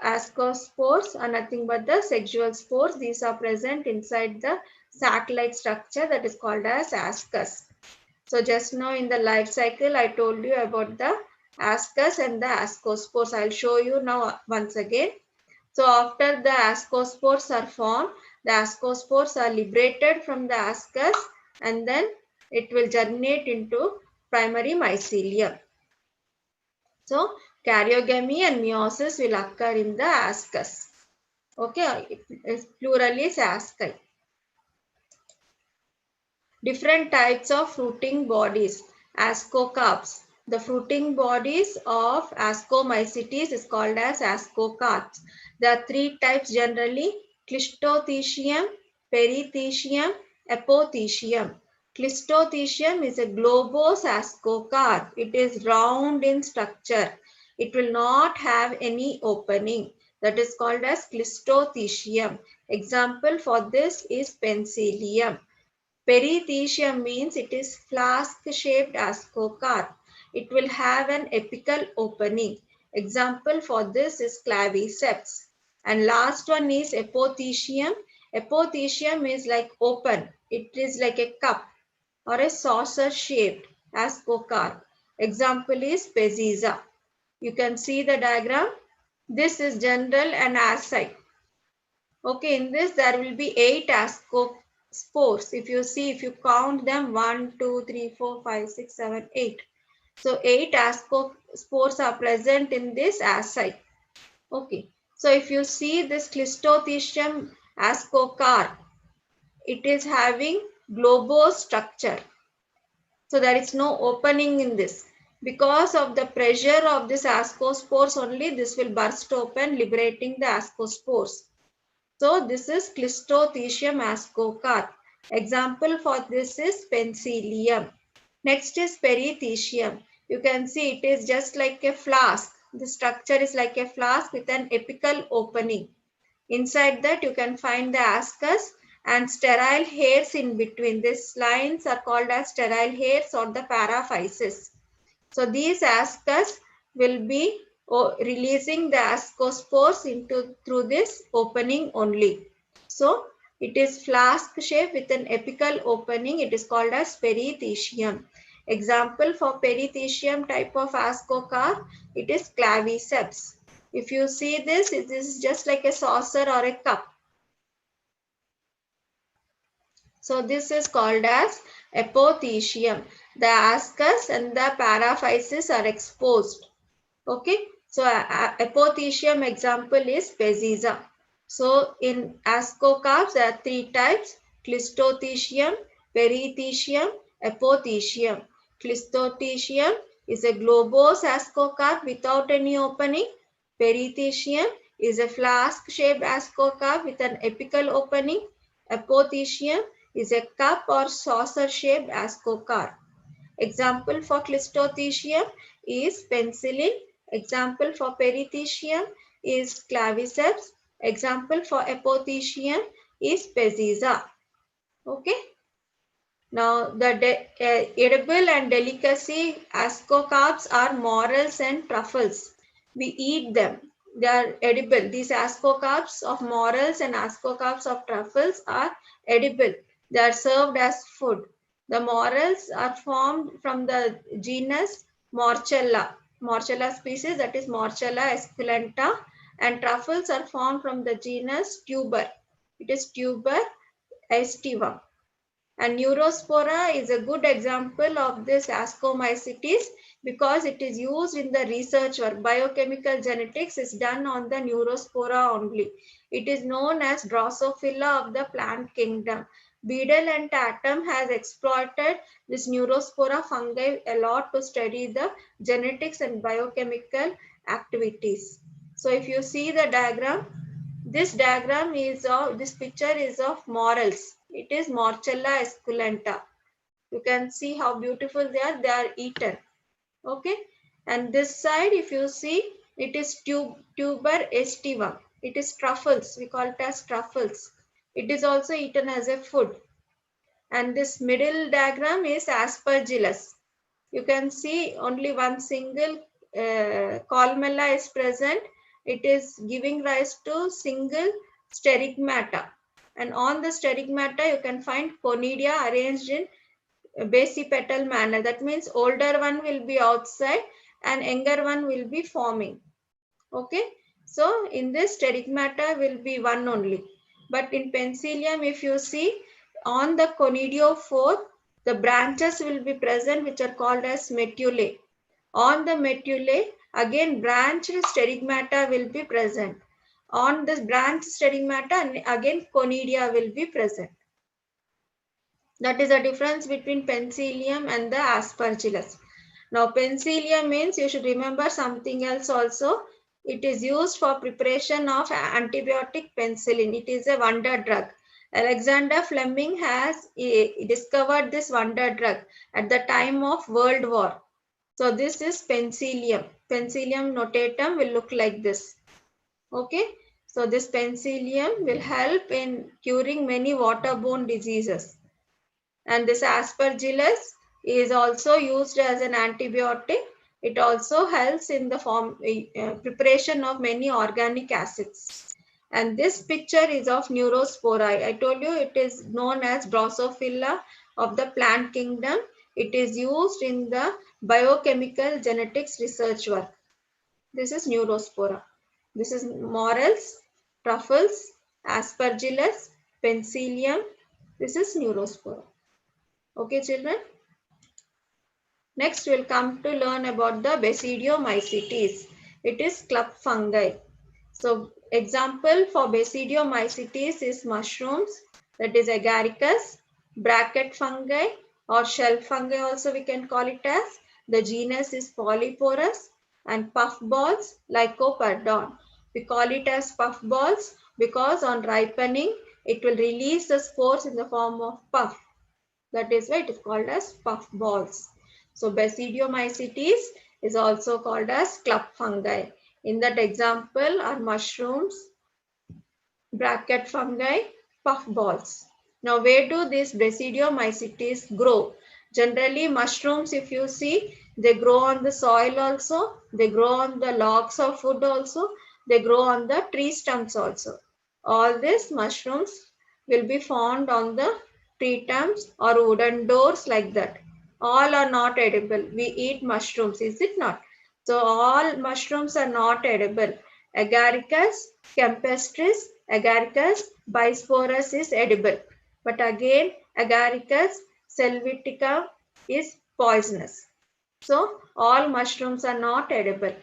ascospores are nothing but the sexual spores. These are present inside the sac-like structure that is called as ascus. So just now in the life cycle, I told you about the ascus and the ascospores. I'll show you now once again. So after the ascospores are formed, the ascospores are liberated from the ascus and then it will germinate into primary mycelium. So karyogamy and meiosis will occur in the ascus. Okay, plural is asci. Different types of fruiting bodies. Ascocarps. The fruiting bodies of Ascomycetes is called as ascocarps. There are three types generally: Clistothecium, Perithecium, Apothecium. Clistothecium is a globose ascocarp. It is round in structure. It will not have any opening. That is called as Clistothecium. Example for this is Penicillium. Perithecium means it is flask-shaped ascocarp. It will have an apical opening. Example for this is Claviceps. And last one is Apothecium. Apothecium is like open. It is like a cup or a saucer-shaped ascocarp. Example is Peziza. You can see the diagram. This is general and asci. Okay, in this there will be 8 ascospores. If you see, if you count them, 1, 2, 3, 4, 5, 6, 7, 8. So 8 ascospores are present in this asci. Okay, so if you see this Clistothecium ascocarp, it is having globose structure. So there is no opening in this. Because of the pressure of this ascospores only, this will burst open, liberating the ascospores. So this is Clistothecium ascocarp. Example for this is Penicillium. Next is Perithecium. You can see it is just like a flask. The structure is like a flask with an apical opening. Inside that you can find the ascus and sterile hairs in between. These lines are called as sterile hairs or the paraphysis. So these ascus will be releasing the ascospores through this opening only. So it is flask shape with an apical opening. It is called as perithecium. Example for perithecium type of ascocarp, it is claviceps. If you see this, it is just like a saucer or a cup. So this is called as apothecium. The ascus and the paraphysis are exposed. Okay, so apothecium example is Peziza. So in ascocarps there are three types: Clistothecium, Perithecium, Apothecium. Clistothecium is a globose ascocarp without any opening. Perithecium is a flask-shaped ascocarp with an apical opening. Apothecium is a cup or saucer-shaped ascocarp. Example for Clistothecium is penicillin. Example for perithecium is claviceps. Example for apothecium is Peziza. Okay. Now the edible and delicacy ascocarps are morels and truffles. We eat them. They are edible. These ascocarps of morels and ascocarps of truffles are edible. They are served as food. The morels are formed from the genus Morchella. Morchella species, that is Morchella esculenta, and truffles are formed from the genus Tuber. It is Tuber aestivum. And Neurospora is a good example of this ascomycetes because it is used in the research work. Biochemical genetics is done on the Neurospora only. It is known as Drosophila of the plant kingdom. Beadle and Tatum has exploited this Neurospora fungi a lot to study the genetics and biochemical activities. So if you see the diagram, this diagram is of, this picture is of morels. It is Morchella esculenta. You can see how beautiful they are eaten. Okay. And this side, if you see, it is tuber aestivum. It is truffles. We call it as truffles. It is also eaten as a food. And this middle diagram is aspergillus. You can see only one single columella is present. It is giving rise to single sterigmata. And on the sterigmata, you can find conidia arranged in basipetal manner. That means older one will be outside and younger one will be forming. Okay. So in this sterigmata will be one only. But in Penicillium, if you see on the conidiophore, the branches will be present which are called as medullae. On the medullae, again branched sterigmata will be present. On this branched sterigmata, again conidia will be present. That is the difference between Penicillium and the Aspergillus. Now, Penicillium means you should remember something else also. It is used for preparation of antibiotic penicillin. It is a wonder drug. Alexander Fleming has discovered this wonder drug at the time of World War. So this is Penicillium. Penicillium notatum will look like this. Okay. So this Penicillium will help in curing many waterborne diseases. And this Aspergillus is also used as an antibiotic. It also helps in the preparation of many organic acids. And this picture is of Neurospora. I told you it is known as Drosophila of the plant kingdom. It is used in the biochemical genetics research work. This is Neurospora. This is morels, truffles, Aspergillus, Penicillium. This is Neurospora. Okay, children. Next, we'll come to learn about the Basidiomycetes. It is club fungi. So, example for Basidiomycetes is mushrooms, that is Agaricus, bracket fungi or shell fungi also we can call it as. The genus is Polyporus, and puffballs, Lycoperdon. We call it as puffballs because on ripening, it will release the spores in the form of puff. That is why it is called as puffballs. So Basidiomycetes is also called as club fungi. In that example are mushrooms, bracket fungi, puffballs. Now where do these Basidiomycetes grow? Generally mushrooms, if you see, They grow on the soil also. They grow on the logs of wood also. They grow on the tree stumps also. All these mushrooms will be found on the tree stumps or wooden doors like that. All are not edible. We eat mushrooms, is it not? So all mushrooms are not edible. Agaricus campestris, Agaricus bisporus is edible. But again, Agaricus selvatica is poisonous. So all mushrooms are not edible.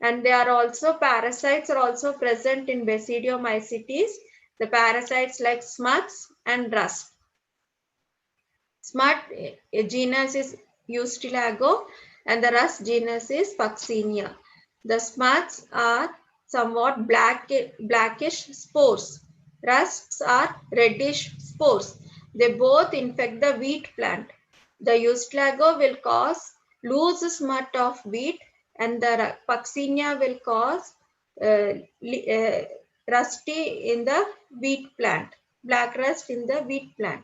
And they are also parasites are also present in Basidiomycetes. The parasites like smuts and rust. Smut genus is Eustylago and the rust genus is Puccinia. The smuts are somewhat blackish spores. Rusts are reddish spores. They both infect the wheat plant. The Eustylago will cause loose smut of wheat and the Puccinia will cause rusty in the wheat plant, black rust in the wheat plant.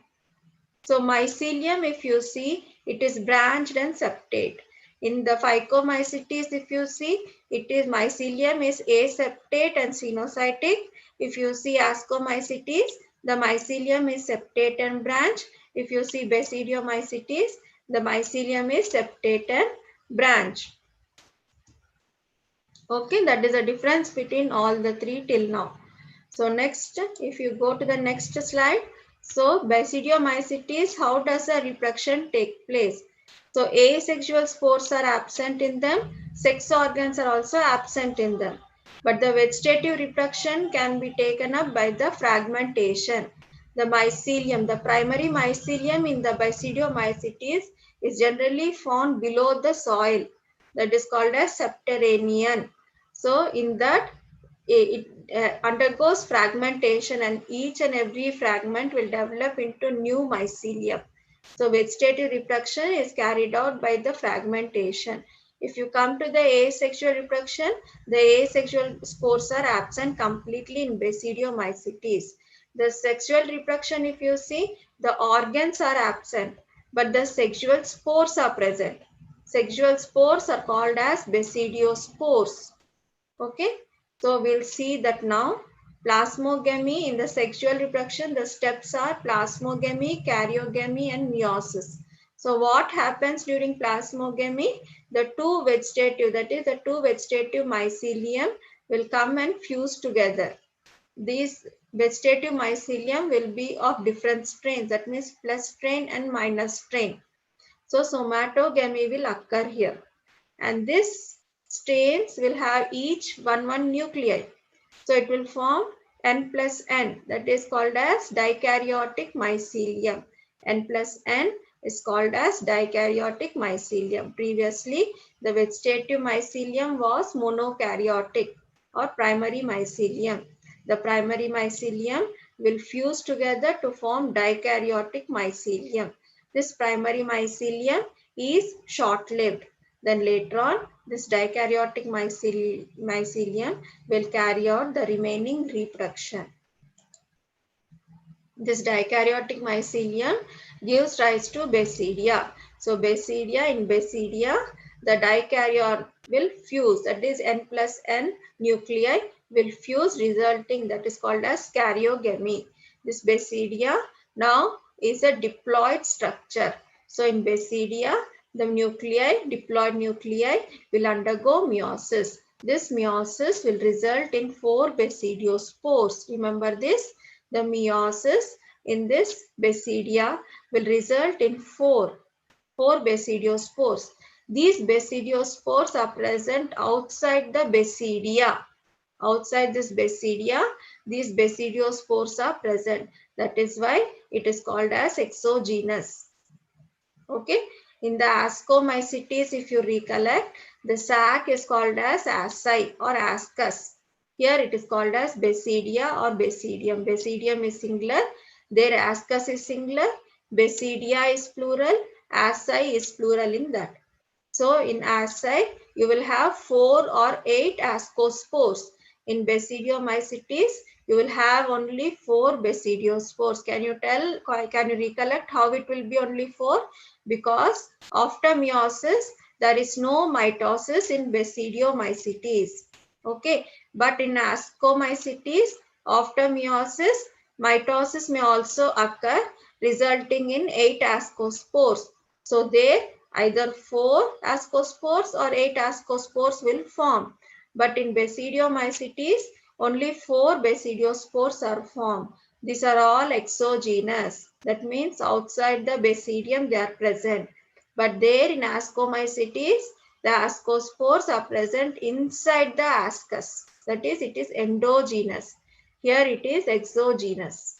So mycelium, if you see, it is branched and septate. In the Phycomycetes, if you see, it is mycelium is aseptate and cenocytic. If you see Ascomycetes, the mycelium is septate and branched. If you see Basidiomycetes, the mycelium is septate and branched. Okay, that is the difference between all the three till now. So next, if you go to the next slide, so Basidiomycetes, how does the reproduction take place? So asexual spores are absent in them, sex organs are also absent in them. But the vegetative reproduction can be taken up by the fragmentation. The mycelium, the primary mycelium in the Basidiomycetes is generally found below the soil. That is called as subterranean. So in that it undergoes fragmentation and each and every fragment will develop into new mycelium. So vegetative reproduction is carried out by the fragmentation. If you come to the asexual reproduction, the asexual spores are absent completely in Basidiomycetes. The sexual reproduction, if you see, the organs are absent, but the sexual spores are present. Sexual spores are called as basidiospores. Okay, so we'll see that now. Plasmogamy in the sexual reproduction, the steps are plasmogamy, karyogamy, and meiosis. So what happens during plasmogamy? The two vegetative, that is the two vegetative mycelium will come and fuse together. These vegetative mycelium will be of different strains, that means plus strain and minus strain. So somatogamy will occur here. And this strains will have each one nuclei. So it will form N plus N, that is called as dikaryotic mycelium. N plus N is called as dikaryotic mycelium. Previously, the vegetative mycelium was monokaryotic or primary mycelium. The primary mycelium will fuse together to form dikaryotic mycelium. This primary mycelium is short-lived. Then later on, this dikaryotic mycelium will carry out the remaining reproduction. This dikaryotic mycelium gives rise to basidia. So basidia, in basidia, the dikaryote will fuse, that is N plus N nuclei will fuse, resulting, that is called as karyogamy. This basidia now is a diploid structure. So in basidia, the nuclei, diploid nuclei will undergo meiosis. This meiosis will result in 4 basidiospores. Remember this? The meiosis in this basidia will result in 4 basidiospores. These basidiospores are present outside the basidia. Outside this basidia, these basidiospores are present. That is why it is called as exogenous. Okay. In the Ascomycetes, if you recollect, the sac is called as asci or ascus. Here it is called as basidia or basidium. Basidium is singular, their ascus is singular, basidia is plural, asci is plural in that. So in asci, you will have 4 or 8 ascospores. In Basidiomycetes, you will have only 4 basidiospores. Can you recollect how it will be only 4? Because after meiosis, there is no mitosis in Basidiomycetes. Okay, but in Ascomycetes, after meiosis, mitosis may also occur, resulting in 8 ascospores. So there either 4 ascospores or 8 ascospores will form. But in Basidiomycetes, only 4 basidiospores are formed. These are all exogenous. That means outside the basidium they are present. But there in Ascomycetes, the ascospores are present inside the ascus. That is, it is endogenous. Here it is exogenous.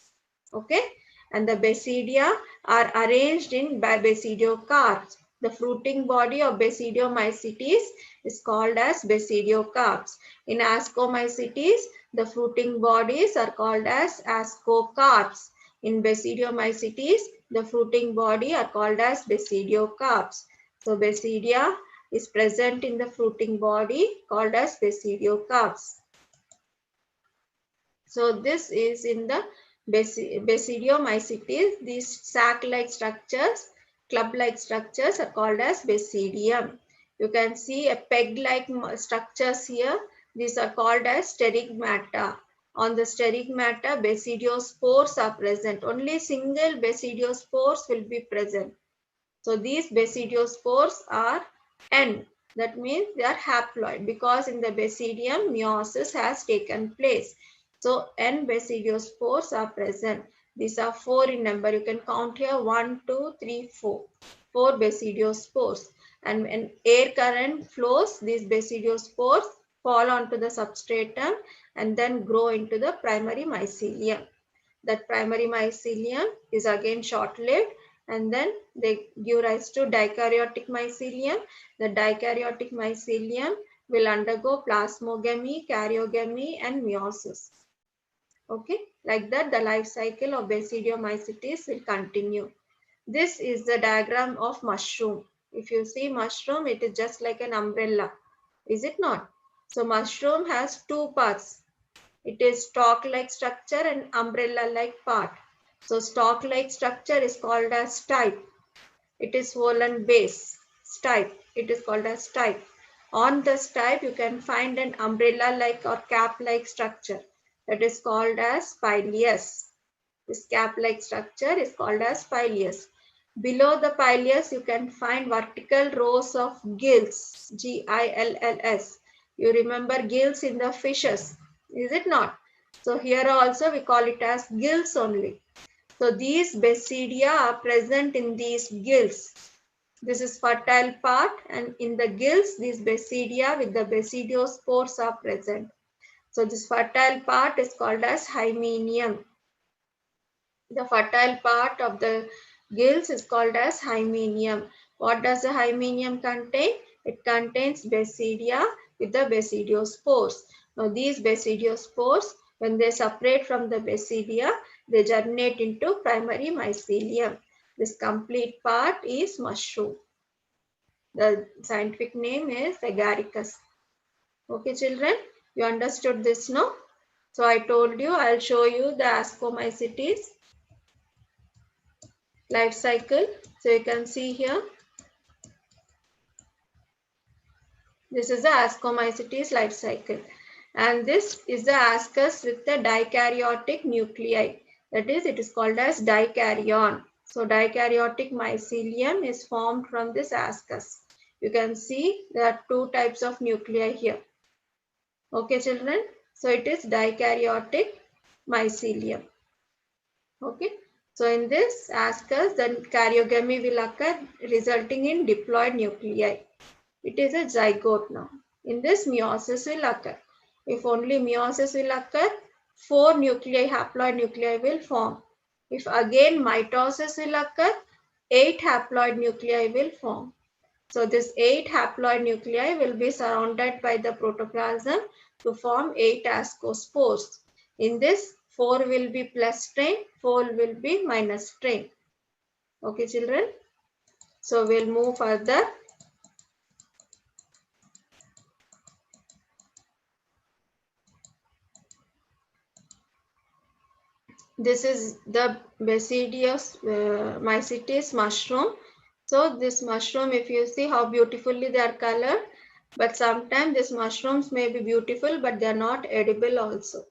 Okay, and the basidia are arranged in basidiocarps. The fruiting body of Basidiomycetes is called as basidiocarps. In Ascomycetes, the fruiting bodies are called as ascocarps. In Basidiomycetes, the fruiting body are called as basidiocarps. So basidia is present in the fruiting body called as basidiocarps. So this is in the Basidiomycetes. These sac-like structures, club-like structures are called as basidium. You can see a peg-like structures here. These are called as sterigmata. On the sterigmata, basidiospores are present. Only single basidiospores will be present. So these basidiospores are N. That means they are haploid because in the basidium meiosis has taken place. So N basidiospores are present. These are 4 in number. You can count here 1, 2, 3, 4. 4 basidiospores. And when air current flows, these basidiospores fall onto the substratum and then grow into the primary mycelium. That primary mycelium is again short-lived, and then they give rise to dikaryotic mycelium. The dikaryotic mycelium will undergo plasmogamy, karyogamy, and meiosis. Okay, like that the life cycle of Basidiomycetes will continue. This is the diagram of mushroom. If you see mushroom, it is just like an umbrella, is it not? So mushroom has 2 parts. It is stalk-like structure and umbrella-like part. So stalk-like structure is called as stipe. It is swollen base, stipe. It is called as stipe. On the stipe, you can find an umbrella-like or cap-like structure that is called as pileus. This cap-like structure is called as pileus. Below the pileus, you can find vertical rows of gills, Gills. You remember gills in the fishes, is it not? So here also we call it as gills only. So these basidia are present in these gills. This is fertile part, and in the gills, these basidia with the basidiospores are present. So this fertile part is called as hymenium. The fertile part of the gills is called as hymenium. What does the hymenium contain? It contains basidia with the basidiospores. Now these basidiospores, when they separate from the basidia, they germinate into primary mycelium. This complete part is mushroom. The scientific name is Agaricus. Okay, children, you understood this, no? So I told you I'll show you the Ascomycetes life cycle. So you can see here, this is the Ascomycetes life cycle, and this is the ascus with the dikaryotic nuclei. That is, it is called as dikaryon. So dikaryotic mycelium is formed from this ascus. You can see there are 2 types of nuclei here. Okay, children. So it is dikaryotic mycelium. Okay. So in this ascus, then karyogamy will occur, resulting in diploid nuclei. It is a zygote now. In this, meiosis will occur. If only meiosis will occur, 4 nuclei, haploid nuclei will form. If again mitosis will occur, 8 haploid nuclei will form. So this 8 haploid nuclei will be surrounded by the protoplasm to form 8 ascospores. In this, 4 will be plus strain, 4 will be minus strain. Okay, children. So we'll move further. This is the Basidiomycetes mushroom. So this mushroom, if you see how beautifully they are colored, but sometimes these mushrooms may be beautiful, but they are not edible also.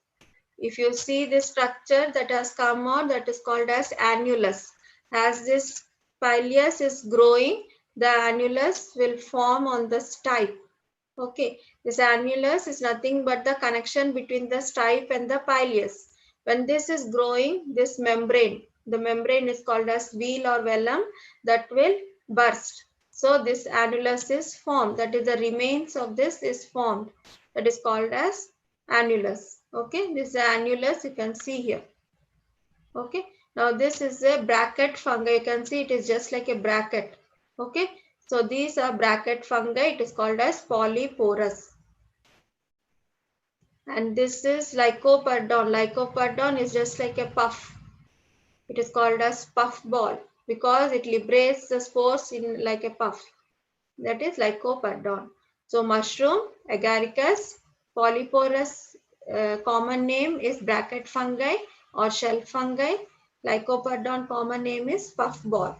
If you see this structure that has come out, that is called as annulus. As this pileus is growing, the annulus will form on the stipe. Okay, this annulus is nothing but the connection between the stipe and the pileus. When this is growing, this membrane, the membrane is called as wheel or vellum, that will burst. So this annulus is formed, that is the remains of this is formed. That is called as annulus. Okay, this is the annulus you can see here. Okay, now this is a bracket fungi. You can see it is just like a bracket. Okay, so these are bracket fungi. It is called as polyporous. And this is Lycoperdon. Lycoperdon is just like a puff. It is called as puff ball because it liberates the spores in like a puff. That is Lycoperdon. So mushroom, agaricus, polyporous, common name is bracket fungi or shelf fungi. Lycoperdon common name is puff ball.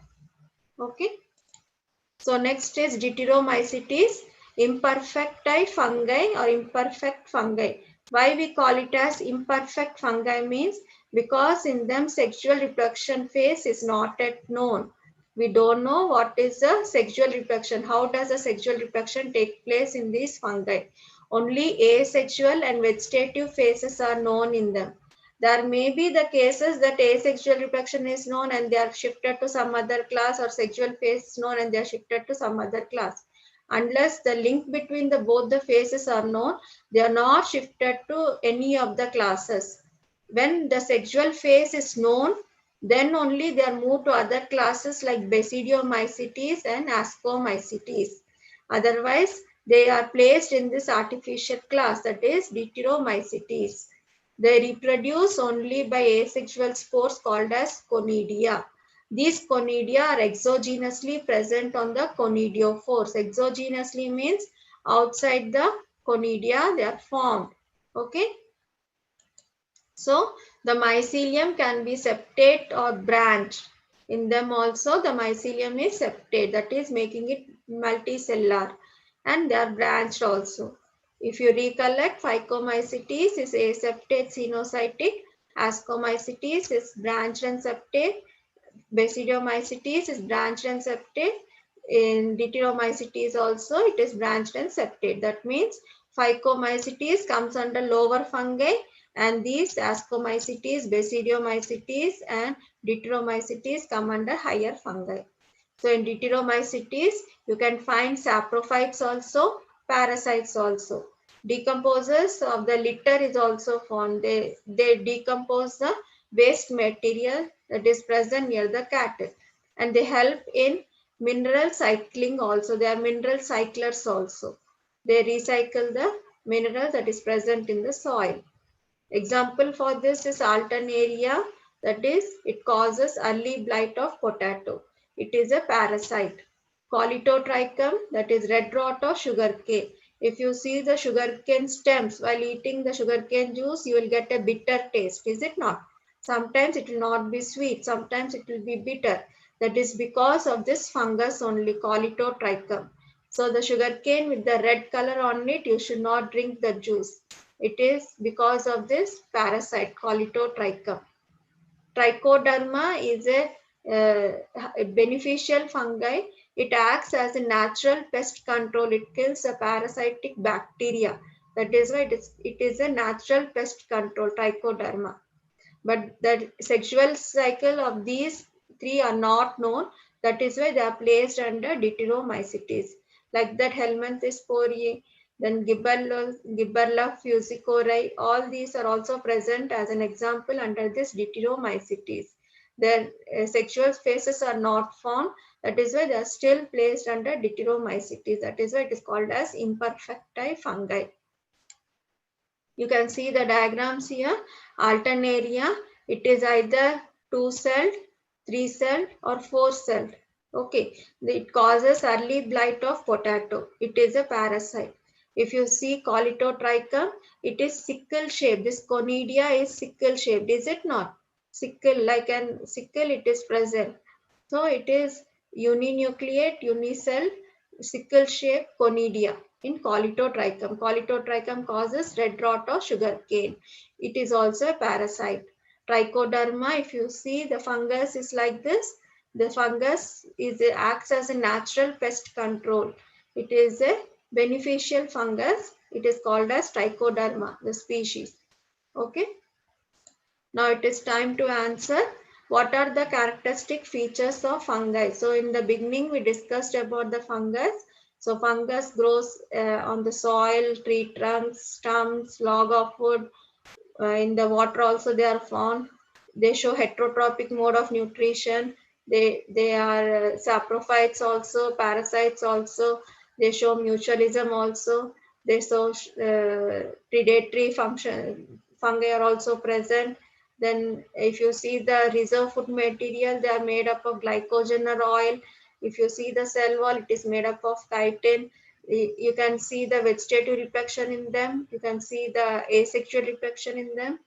Okay. So next is Deuteromycetes, imperfecti fungi or imperfect fungi. Why we call it as imperfect fungi means because in them sexual reproduction phase is not yet known. We don't know what is the sexual reproduction. How does the sexual reproduction take place in these fungi? Only asexual and vegetative phases are known in them. There may be the cases that asexual reproduction is known and they are shifted to some other class, or sexual phase is known and they are shifted to some other class. Unless the link between the both the phases are known, they are not shifted to any of the classes. When the sexual phase is known, then only they are moved to other classes like Basidiomycetes and Ascomycetes. Otherwise, they are placed in this artificial class, that is Deuteromycetes. They reproduce only by asexual spores called as conidia. These conidia are exogenously present on the conidiophores. Exogenously means outside the conidia they are formed. Okay. So the mycelium can be septate or branched. In them also the mycelium is septate, that is making it multicellular, and they are branched also. If you recollect, Phycomycetes is aseptate xenocytic, Ascomycetes is branched and septate, Basidiomycetes is branched and septate. In Deuteromycetes also it is branched and septate. That means Phycomycetes comes under lower fungi and these Ascomycetes, Basidiomycetes and Deuteromycetes come under higher fungi. So in Deuteromycetes you can find saprophytes also, parasites also. Decomposers of the litter is also formed. They decompose the waste material that is present near the cattle, and they help in mineral cycling also. They are mineral cyclers also. They recycle the mineral that is present in the soil. Example for this is Alternaria, that is it causes early blight of potato. It is a parasite. Colitotrichum, that is red rot of sugarcane. If you see the sugarcane stems while eating the sugarcane juice, you will get a bitter taste, is it not? Sometimes it will not be sweet, sometimes it will be bitter. That is because of this fungus only, Colitotrichum. So the sugarcane with the red color on it, you should not drink the juice. It is because of this parasite, Colitotrichum. Trichoderma is a beneficial fungi. It acts as a natural pest control. It kills a parasitic bacteria. That is why it is a natural pest control, Trichoderma. But the sexual cycle of these three are not known. That is why they are placed under Deuteromycetes. Like that, Helminthes sporeae, then Gibberella fusicori, all these are also present as an example under this Deuteromycetes. Their sexual phases are not found. That is why they are still placed under Deuteromycetes. That is why it is called as imperfecti fungi. You can see the diagrams here. Alternaria, it is either 2-celled, 3-celled or 4-celled. Okay, it causes early blight of potato. It is a parasite. If you see Colitotrichum, it is sickle shaped. This conidia is sickle shaped, is it not? Sickle, like an sickle it is present. So it is uninucleate, unicell, sickle shape, conidia in Colletotrichum. Colletotrichum causes red rot or sugarcane. It is also a parasite. Trichoderma, if you see the fungus is like this. The fungus acts as a natural pest control. It is a beneficial fungus. It is called as Trichoderma, the species. Okay. Now it is time to answer what are the characteristic features of fungi. So in the beginning we discussed about the fungus. So fungus grows on the soil, tree trunks, stumps, log of wood. In the water also they are found. They show heterotrophic mode of nutrition. They are saprophytes also, parasites also. They show mutualism also. They show predatory function. Fungi are also present. Then if you see the reserve food material, they are made up of glycogen or oil. If you see the cell wall, it is made up of chitin. You can see the vegetative reproduction in them. You can see the asexual reproduction in them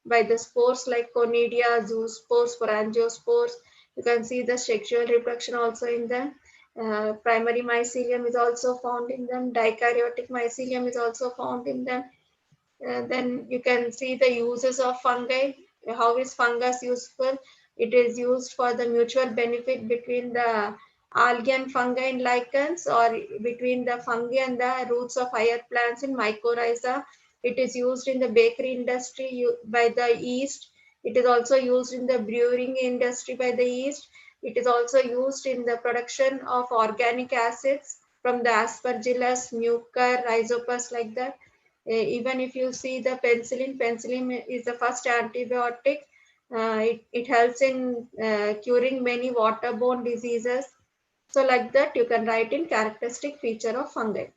by the spores like conidia, zoospores, sporangiosspores. You can see the sexual reproduction also in them. Primary mycelium is also found in them. Dikaryotic mycelium is also found in them. Then you can see the uses of fungi. How is fungus useful? It is used for the mutual benefit between the algae and fungi in lichens, or between the fungi and the roots of higher plants in mycorrhiza. It is used in the bakery industry by the yeast. It is also used in the brewing industry by the yeast. It is also used in the production of organic acids from the aspergillus, mucor, rhizopus, like that. Even if you see the penicillin is the first antibiotic. It helps in curing many waterborne diseases. So like that, you can write in characteristic feature of fungi.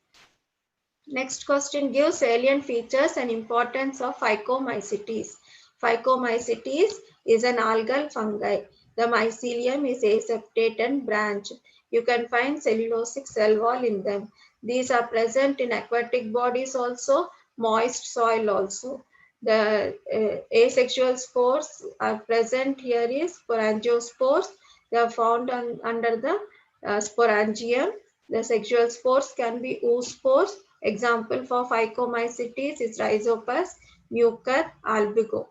Next question, give salient features and importance of Phycomycetes. Phycomycetes is an algal fungi. The mycelium is aseptate and branched. You can find cellulosic cell wall in them. These are present in aquatic bodies also, moist soil also. The asexual spores are present here is sporangiospores. They are found under the sporangium. The sexual spores can be oospores. Example for Phycomycetes is Rhizopus, Mucor, Albigo.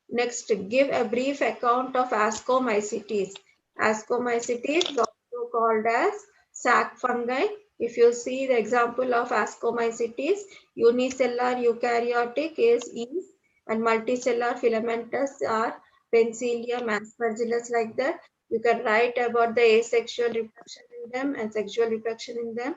Next, give a brief account of Ascomycetes. Ascomycetes is also called as sac fungi. If you see the example of Ascomycetes, unicellular eukaryotic is yeast, and multicellular filamentous are Penicillium, Aspergillus, like that. You can write about the asexual reproduction in them and sexual reproduction in them.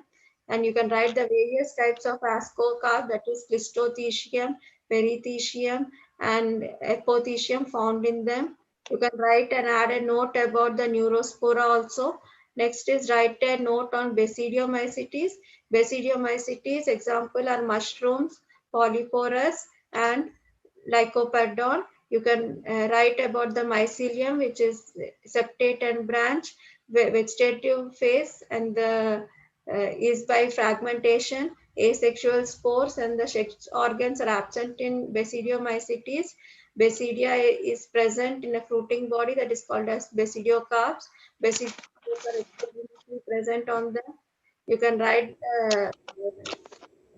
And you can write the various types of ascocarp, that is Clistothecium, Perithecium, and apothecium found in them. You can write and add a note about the neurospora also. Next is write a note on Basidiomycetes. Basidiomycetes example are mushrooms, polyporus, and Lycoperdon. You can write about the mycelium, which is septate and branch, vegetative phase, and the is by fragmentation. Asexual spores and the sex organs are absent in Basidiomycetes. Basidia is present in a fruiting body that is called as basidiocarps. Basidiocarps are exclusively present on them. You can write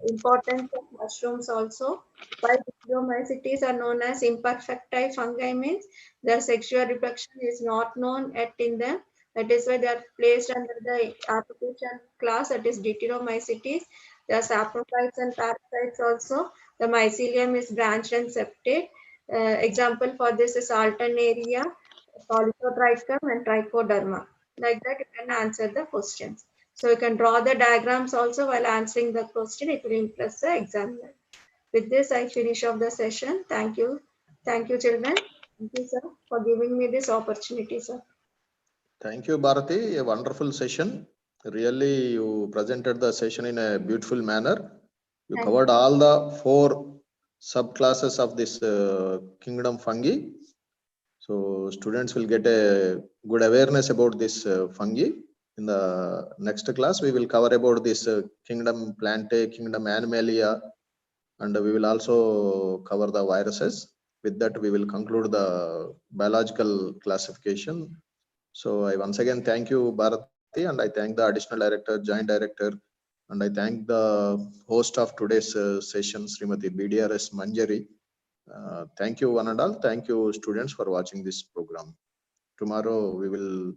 importance of mushrooms also. Why Basidiomycetes are known as imperfecti fungi means their sexual reproduction is not known yet in them. That is why they are placed under the application class, that is Deuteromycetes. There are saprophytes and parasites also. The mycelium is branched and septate. Example for this is Alternaria, Colletotrichum, and Trichoderma. Like that, you can answer the questions. So you can draw the diagrams also while answering the question. It will impress the examiner. With this, I finish off the session. Thank you. Thank you, children. Thank you, sir, for giving me this opportunity, sir. Thank you, Bharati. A wonderful session. Really, you presented the session in a beautiful manner. You Thank covered all the 4 subclasses of this kingdom fungi. So students will get a good awareness about this fungi. In the next class, we will cover about this kingdom Plantae, kingdom Animalia, and we will also cover the viruses. With that, we will conclude the biological classification. So I once again thank you, Bharati, and I thank the additional director, joint director, and I thank the host of today's session, Srimati BDRS Manjari. Thank you, one and all. Thank you, students, for watching this program. Tomorrow we will,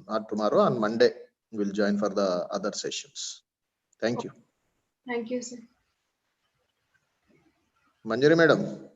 not tomorrow, on Monday, we will join for the other sessions. Thank you. Thank you, sir. Manjari madam.